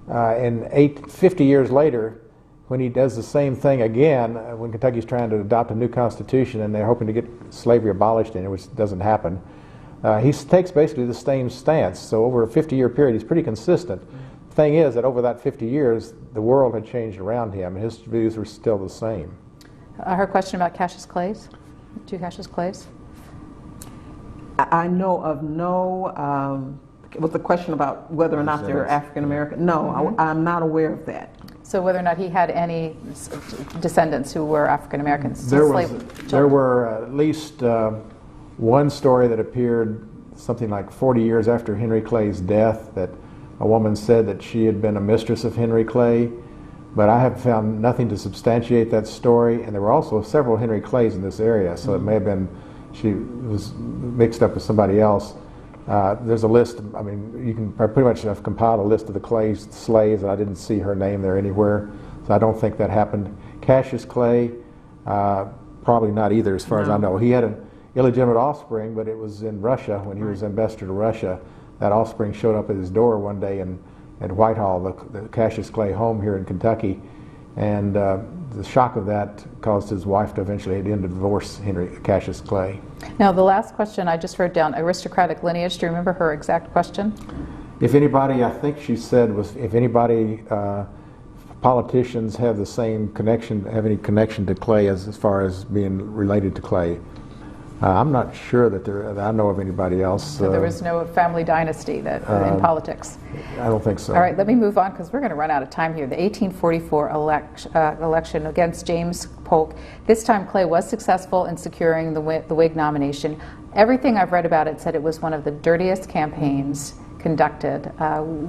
And 50 years later, when he does the same thing again, when Kentucky's trying to adopt a new constitution and they're hoping to get slavery abolished in it, which doesn't happen, he takes basically the same stance. So over a 50-year period, he's pretty consistent. The thing is that over that 50 years, the world had changed around him, and his views were still the same. Her question about Cassius Clay's? Two Cassius Clays? I know of no, with the question about whether or not they're African American, no, I'm not aware of that. So whether or not he had any descendants who were African Americans? There were at least one story that appeared something like 40 years after Henry Clay's death, that a woman said that she had been a mistress of Henry Clay, but I have found nothing to substantiate that story. And there were also several Henry Clays in this area, so it may have been she was mixed up with somebody else. There's a list, I mean, you can pretty much have compiled a list of the Clay slaves, and I didn't see her name there anywhere, so I don't think that happened. Cassius Clay, probably not either as far as I know. He had an illegitimate offspring, but it was in Russia when he was ambassador to Russia. That offspring showed up at his door one day at Whitehall, the Cassius Clay home here in Kentucky, and the shock of that caused his wife to eventually end to divorce Cassius Clay. Now, the last question I just wrote down, aristocratic lineage. Do you remember her exact question? If anybody, I think she said, was if anybody, politicians have the same connection, have any connection to Clay as far as being related to Clay. I'm not sure that I know of anybody else. So there was no family dynasty that in politics? I don't think so. All right, let me move on because we're going to run out of time here. The 1844 election against James Polk. This time Clay was successful in securing the Whig nomination. Everything I've read about it said it was one of the dirtiest campaigns conducted.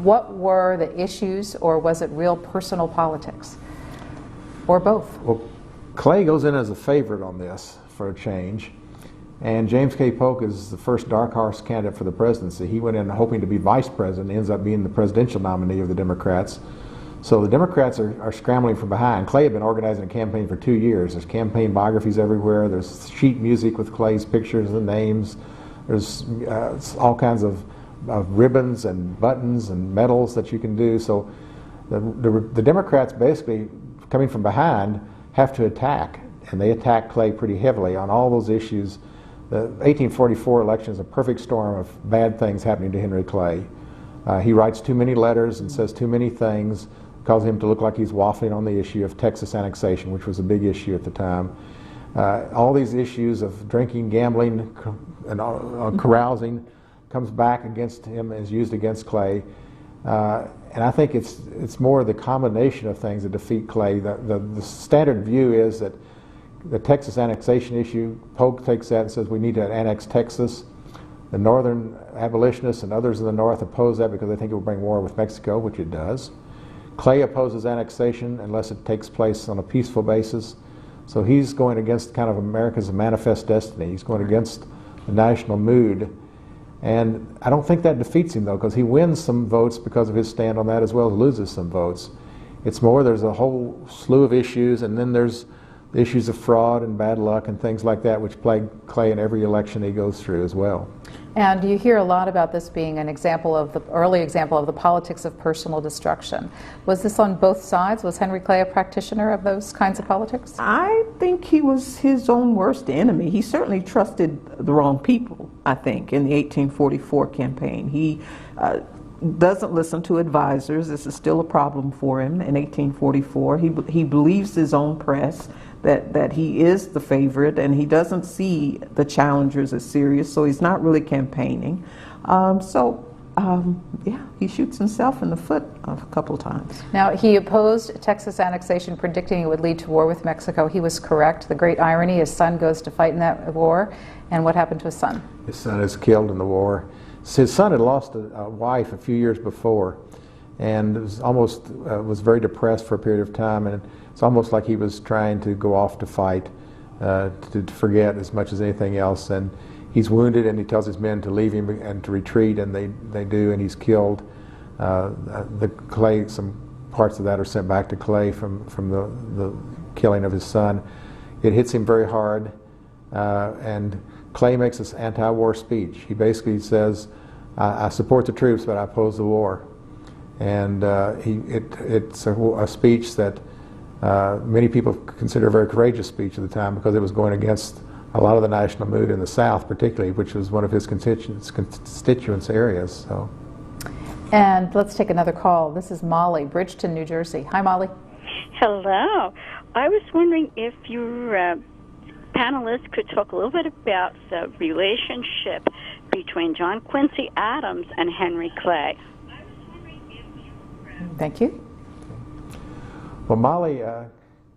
What were the issues, or was it real personal politics? Or both? Well, Clay goes in as a favorite on this for a change. And James K. Polk is the first dark horse candidate for the presidency. He went in hoping to be vice president, ends up being the presidential nominee of the Democrats. So the Democrats are scrambling from behind. Clay had been organizing a campaign for 2 years. There's campaign biographies everywhere. There's sheet music with Clay's pictures and names. There's all kinds of ribbons and buttons and medals that you can do. So the Democrats, basically coming from behind, have to attack. And they attack Clay pretty heavily on all those issues. The 1844 election is a perfect storm of bad things happening to Henry Clay. He writes too many letters and says too many things, causing him to look like he's waffling on the issue of Texas annexation, which was a big issue at the time. All these issues of drinking, gambling, and carousing comes back against him and is used against Clay. And I think it's more the combination of things that defeat Clay. The standard view is that the Texas annexation issue, Polk takes that and says we need to annex Texas. The northern abolitionists and others in the north oppose that because they think it will bring war with Mexico, which it does. Clay opposes annexation unless it takes place on a peaceful basis. So he's going against kind of America's manifest destiny. He's going against the national mood. And I don't think that defeats him, though, because he wins some votes because of his stand on that as well as loses some votes. It's more there's a whole slew of issues, and then there's issues of fraud and bad luck and things like that, which plague Clay in every election he goes through as well. And you hear a lot about this being an example of the early example of the politics of personal destruction. Was this on both sides? Was Henry Clay a practitioner of those kinds of politics? I think he was his own worst enemy. He certainly trusted the wrong people, I think, in the 1844 campaign. He doesn't listen to advisors. This is still a problem for him in 1844. He believes his own press, that he is the favorite, and he doesn't see the challengers as serious, so he's not really campaigning. Yeah, he shoots himself in the foot a couple of times. Now, he opposed Texas annexation, predicting it would lead to war with Mexico. He was correct. The great irony, his son goes to fight in that war, and what happened to his son? His son is killed in the war. His son had lost a wife a few years before, and it was almost was very depressed for a period of time, and it's almost like he was trying to go off to fight, to forget as much as anything else. And he's wounded, and he tells his men to leave him and to retreat, and they do, and he's killed. Some parts of that are sent back to Clay from the killing of his son. It hits him very hard, and Clay makes this anti-war speech. He basically says, I support the troops, but I oppose the war. And it's a speech that many people consider a very courageous speech at the time, because it was going against a lot of the national mood in the South, particularly, which was one of his constituents areas. So. And let's take another call. This is Molly, Bridgeton, New Jersey. Hi, Molly. Hello. I was wondering if your panelists could talk a little bit about the relationship between John Quincy Adams and Henry Clay. Thank you. Well, Molly,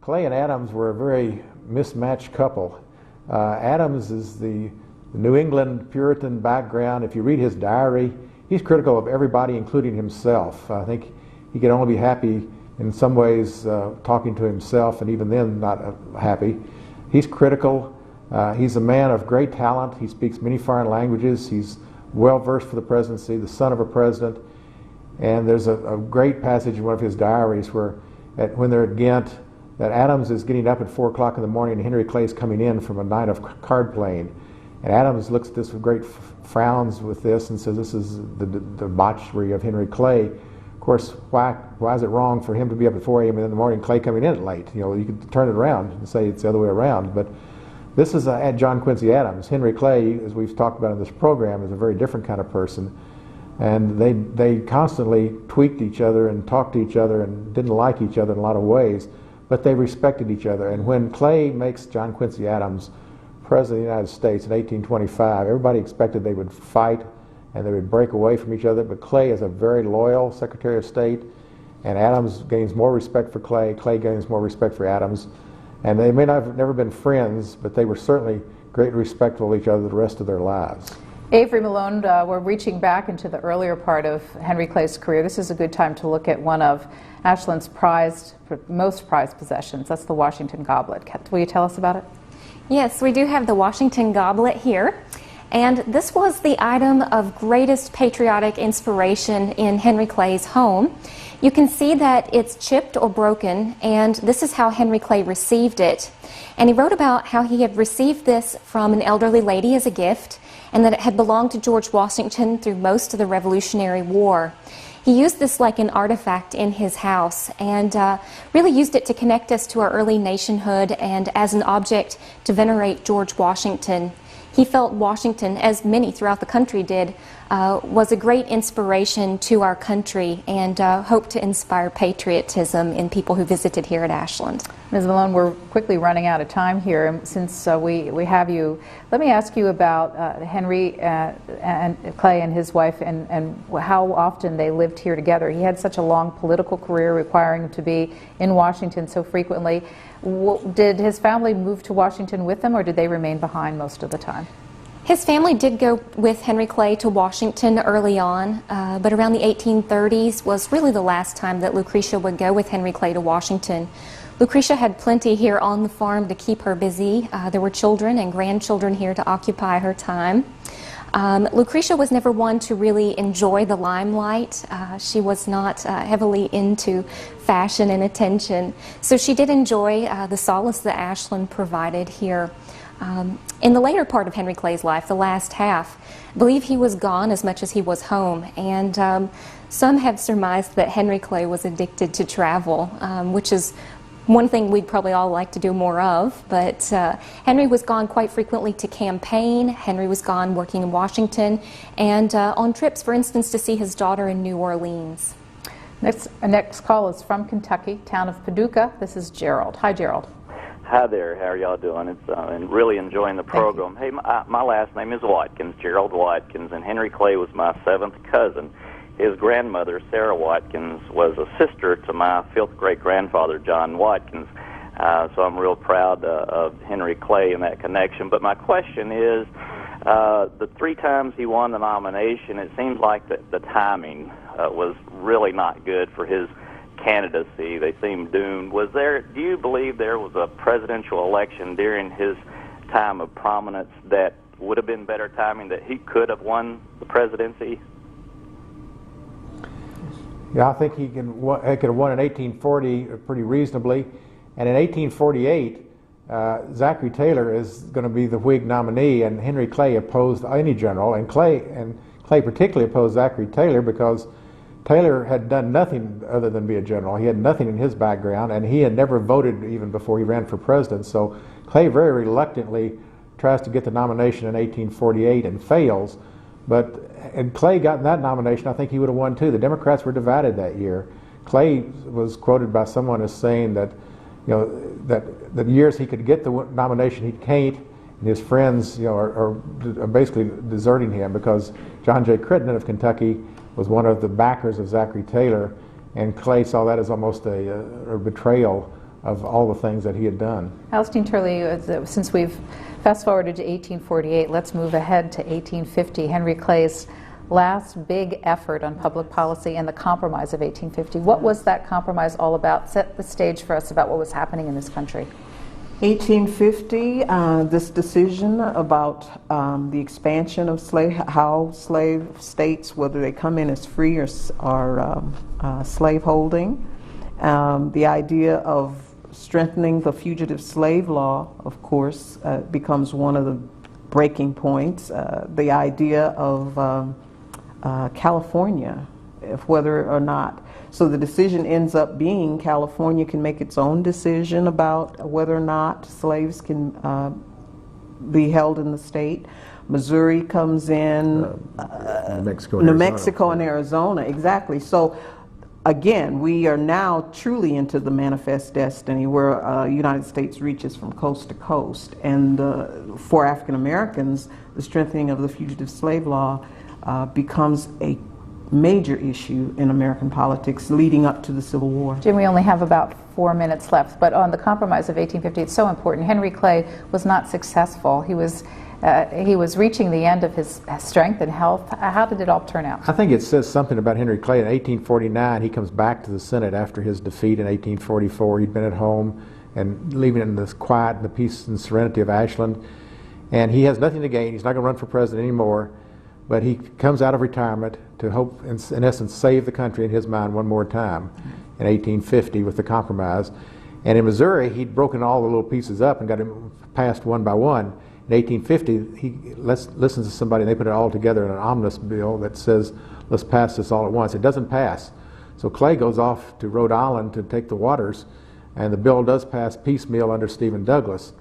Clay and Adams were a very mismatched couple. Adams is the New England Puritan background. If you read his diary, he's critical of everybody, including himself. I think he could only be happy in some ways talking to himself, and even then not happy. He's critical. He's a man of great talent. He speaks many foreign languages. He's well versed for the presidency, the son of a president. And there's a great passage in one of his diaries where, when they're at Ghent, that Adams is getting up at 4 o'clock in the morning and Henry Clay's coming in from a night of card playing. And Adams looks at this with great frowns with this and says, this is the debauchery of Henry Clay. Of course, why is it wrong for him to be up at 4 a.m. in the morning, Clay coming in at late? You know, you could turn it around and say it's the other way around. But this is John Quincy Adams. Henry Clay, as we've talked about in this program, is a very different kind of person. And they constantly tweaked each other and talked to each other and didn't like each other in a lot of ways, but they respected each other. And when Clay makes John Quincy Adams President of the United States in 1825, everybody expected they would fight and they would break away from each other, but Clay is a very loyal Secretary of State, and Adams gains more respect for Clay, Clay gains more respect for Adams, and they may not have never been friends, but they were certainly greatly respectful of each other the rest of their lives. Avery Malone, we're reaching back into the earlier part of Henry Clay's career. This is a good time to look at one of Ashland's most prized possessions. That's the Washington Goblet. Will you tell us about it? Yes, we do have the Washington Goblet here. And this was the item of greatest patriotic inspiration in Henry Clay's home. You can see that it's chipped or broken, and this is how Henry Clay received it. And he wrote about how he had received this from an elderly lady as a gift, and that it had belonged to George Washington through most of the Revolutionary War. He used this like an artifact in his house, and really used it to connect us to our early nationhood and as an object to venerate George Washington. He felt Washington, as many throughout the country did, was a great inspiration to our country, and hoped to inspire patriotism in people who visited here at Ashland. Ms. Malone, we're quickly running out of time here, and since we have you, let me ask you about Henry and Clay and his wife, and how often they lived here together. He had such a long political career requiring him to be in Washington so frequently. Did his family move to Washington with him, or did they remain behind most of the time? His family did go with Henry Clay to Washington early on, but around the 1830s was really the last time that Lucretia would go with Henry Clay to Washington. Lucretia had plenty here on the farm to keep her busy. There were children and grandchildren here to occupy her time. Lucretia was never one to really enjoy the limelight. She was not heavily into fashion and attention, so she did enjoy the solace that Ashland provided here. In the later part of Henry Clay's life, the last half, I believe he was gone as much as he was home, and some have surmised that Henry Clay was addicted to travel, which is one thing we'd probably all like to do more of, but Henry was gone quite frequently to campaign. Henry was gone working in Washington and on trips, for instance, to see his daughter in New Orleans. Next call is from Kentucky, town of Paducah. This is Gerald. Hi, Gerald. Hi there. How are y'all doing? It's and really enjoying the program. Hey, my last name is Watkins, Gerald Watkins, and Henry Clay was my 7th cousin. His grandmother, Sarah Watkins, was a sister to my 5th great-grandfather, John Watkins. So I'm real proud of Henry Clay in that connection. But my question is, The 3 times he won the nomination, it seems like the timing was really not good for his candidacy. They seemed doomed. Do you believe there was a presidential election during his time of prominence that would have been better timing, that he could have won the presidency? Yeah, I think he could have won in 1840 pretty reasonably. And in 1848, Zachary Taylor is going to be the Whig nominee, and Henry Clay opposed any general. And Clay particularly opposed Zachary Taylor because Taylor had done nothing other than be a general. He had nothing in his background, and he had never voted even before he ran for president. So Clay very reluctantly tries to get the nomination in 1848 and fails. But had Clay gotten that nomination, I think he would have won too. The Democrats were divided that year. Clay was quoted by someone as saying that, that the years he could get the nomination, he can't, and his friends, are basically deserting him because John J. Crittenden of Kentucky was one of the backers of Zachary Taylor, and Clay saw that as almost a betrayal of all the things that he had done. Alistine Turley, since we've fast forwarded to 1848, let's move ahead to 1850. Henry Clay's last big effort on public policy and the Compromise of 1850. What was that compromise all about? Set the stage for us about what was happening in this country. 1850, this decision about the expansion of how slave states, whether they come in as free or slaveholding, the idea of strengthening the fugitive slave law, of course, becomes one of the breaking points. The idea of California, if whether or not. So the decision ends up being California can make its own decision about whether or not slaves can be held in the state. Missouri comes in, New Mexico and Arizona, exactly. So again, we are now truly into the manifest destiny where United States reaches from coast to coast. And for African Americans, the strengthening of the fugitive slave law becomes a major issue in American politics leading up to the Civil War. Jim, we only have about 4 minutes left, but on the Compromise of 1850, it's so important. Henry Clay was not successful. He was reaching the end of his strength and health. How did it all turn out? I think it says something about Henry Clay. In 1849, he comes back to the Senate after his defeat in 1844. He'd been at home and living in the quiet and the peace and serenity of Ashland, and he has nothing to gain. He's not going to run for president anymore. But he comes out of retirement to hope, in essence, save the country in his mind one more time in 1850 with the Compromise. And in Missouri, he'd broken all the little pieces up and got them passed one by one. In 1850, he listens to somebody and they put it all together in an omnibus bill that says, let's pass this all at once. It doesn't pass. So Clay goes off to Rhode Island to take the waters, and the bill does pass piecemeal under Stephen Douglas.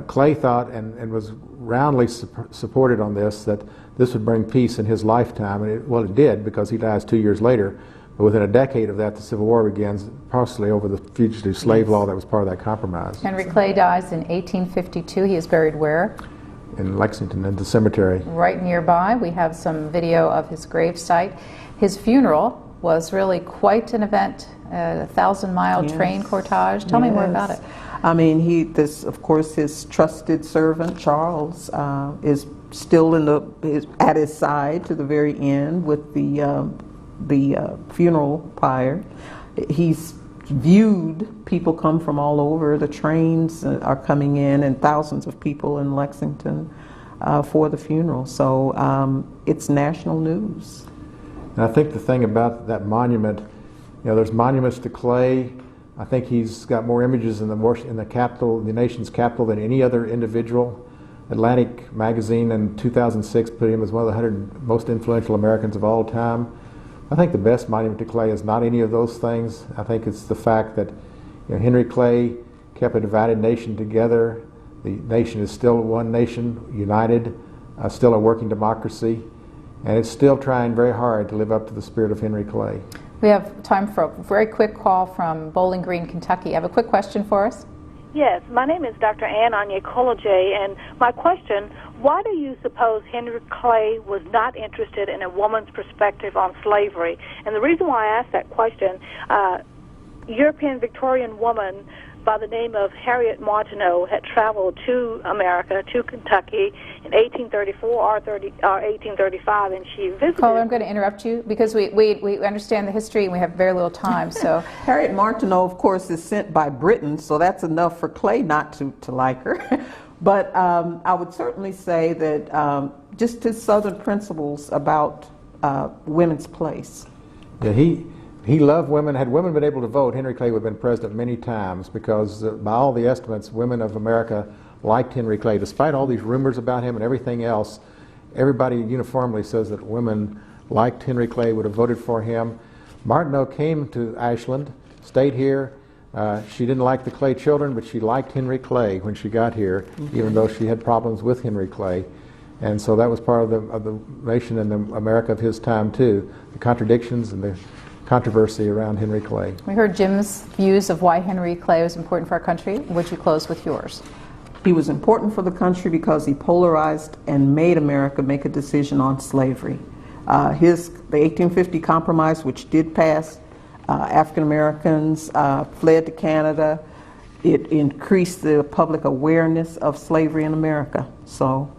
Clay thought and was roundly supported on this, that this would bring peace in his lifetime, and it did, because he dies 2 years later. But within a decade of that, the Civil War begins, partially over the fugitive slave law that was part of that compromise. Henry Clay dies in 1852. He is buried where? In Lexington, in the cemetery. Right nearby. We have some video of his gravesite. His funeral was really quite an event, a 1,000-mile train cortege. Tell me more about it. I mean, of course, his trusted servant, Charles, is still at his side to the very end with the funeral pyre. He's viewed, people come from all over, the trains are coming in, and thousands of people in Lexington for the funeral. So it's national news. And I think the thing about that monument, there's monuments to Clay. I think he's got more images in the capital, the nation's capital, than any other individual. Atlantic magazine in 2006 put him as one of the 100 most influential Americans of all time. I think the best monument to Clay is not any of those things. I think it's the fact that Henry Clay kept a divided nation together. The nation is still one nation, united, still a working democracy, and it's still trying very hard to live up to the spirit of Henry Clay. We have time for a very quick call from Bowling Green, Kentucky. I have a quick question for us. Yes, my name is Dr. Ann Onyekoloje, and my question, why do you suppose Henry Clay was not interested in a woman's perspective on slavery? And the reason why I ask that question, European Victorian woman by the name of Harriet Martineau had traveled to America, to Kentucky, in 1834 or 1835, and she visited... Caller, I'm going to interrupt you because we understand the history and we have very little time, so... Harriet Martineau, of course, is sent by Britain, so that's enough for Clay not to like her. But I would certainly say that just his Southern principles about women's place. Yeah, he loved women. Had women been able to vote, Henry Clay would have been president many times because by all the estimates, women of America liked Henry Clay. Despite all these rumors about him and everything else, everybody uniformly says that women liked Henry Clay, would have voted for him. Martineau came to Ashland, stayed here. She didn't like the Clay children, but she liked Henry Clay when she got here, even though she had problems with Henry Clay. And so that was part of the nation and the America of his time, too, the contradictions and the controversy around Henry Clay. We heard Jim's views of why Henry Clay was important for our country. Would you close with yours? He was important for the country because he polarized and made America make a decision on slavery. The 1850 Compromise, which did pass, African Americans fled to Canada. It increased the public awareness of slavery in America. So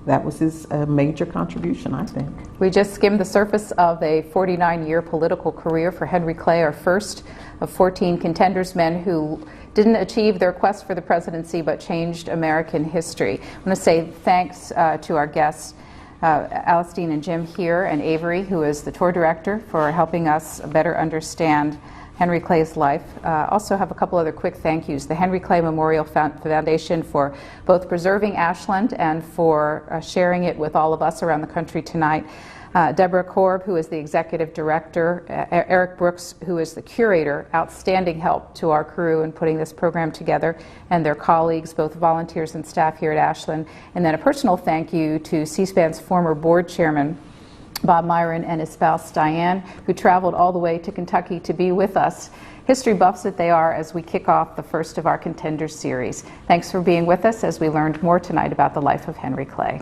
that was his major contribution, I think. We just skimmed the surface of a 49-year political career for Henry Clay, our first of 14 contenders, men who didn't achieve their quest for the presidency but changed American history. I want to say thanks to our guests, Alistine and Jim here, and Avery, who is the tour director, for helping us better understand Henry Clay's life. Also have a couple other quick thank yous. The Henry Clay Memorial Foundation for both preserving Ashland and for sharing it with all of us around the country tonight. Deborah Korb, who is the executive director, Eric Brooks, who is the curator, outstanding help to our crew in putting this program together, and their colleagues, both volunteers and staff here at Ashland. And then a personal thank you to C-SPAN's former board chairman, Bob Myron, and his spouse Diane, who traveled all the way to Kentucky to be with us. History buffs that they are, as we kick off the first of our Contenders series. Thanks for being with us as we learned more tonight about the life of Henry Clay.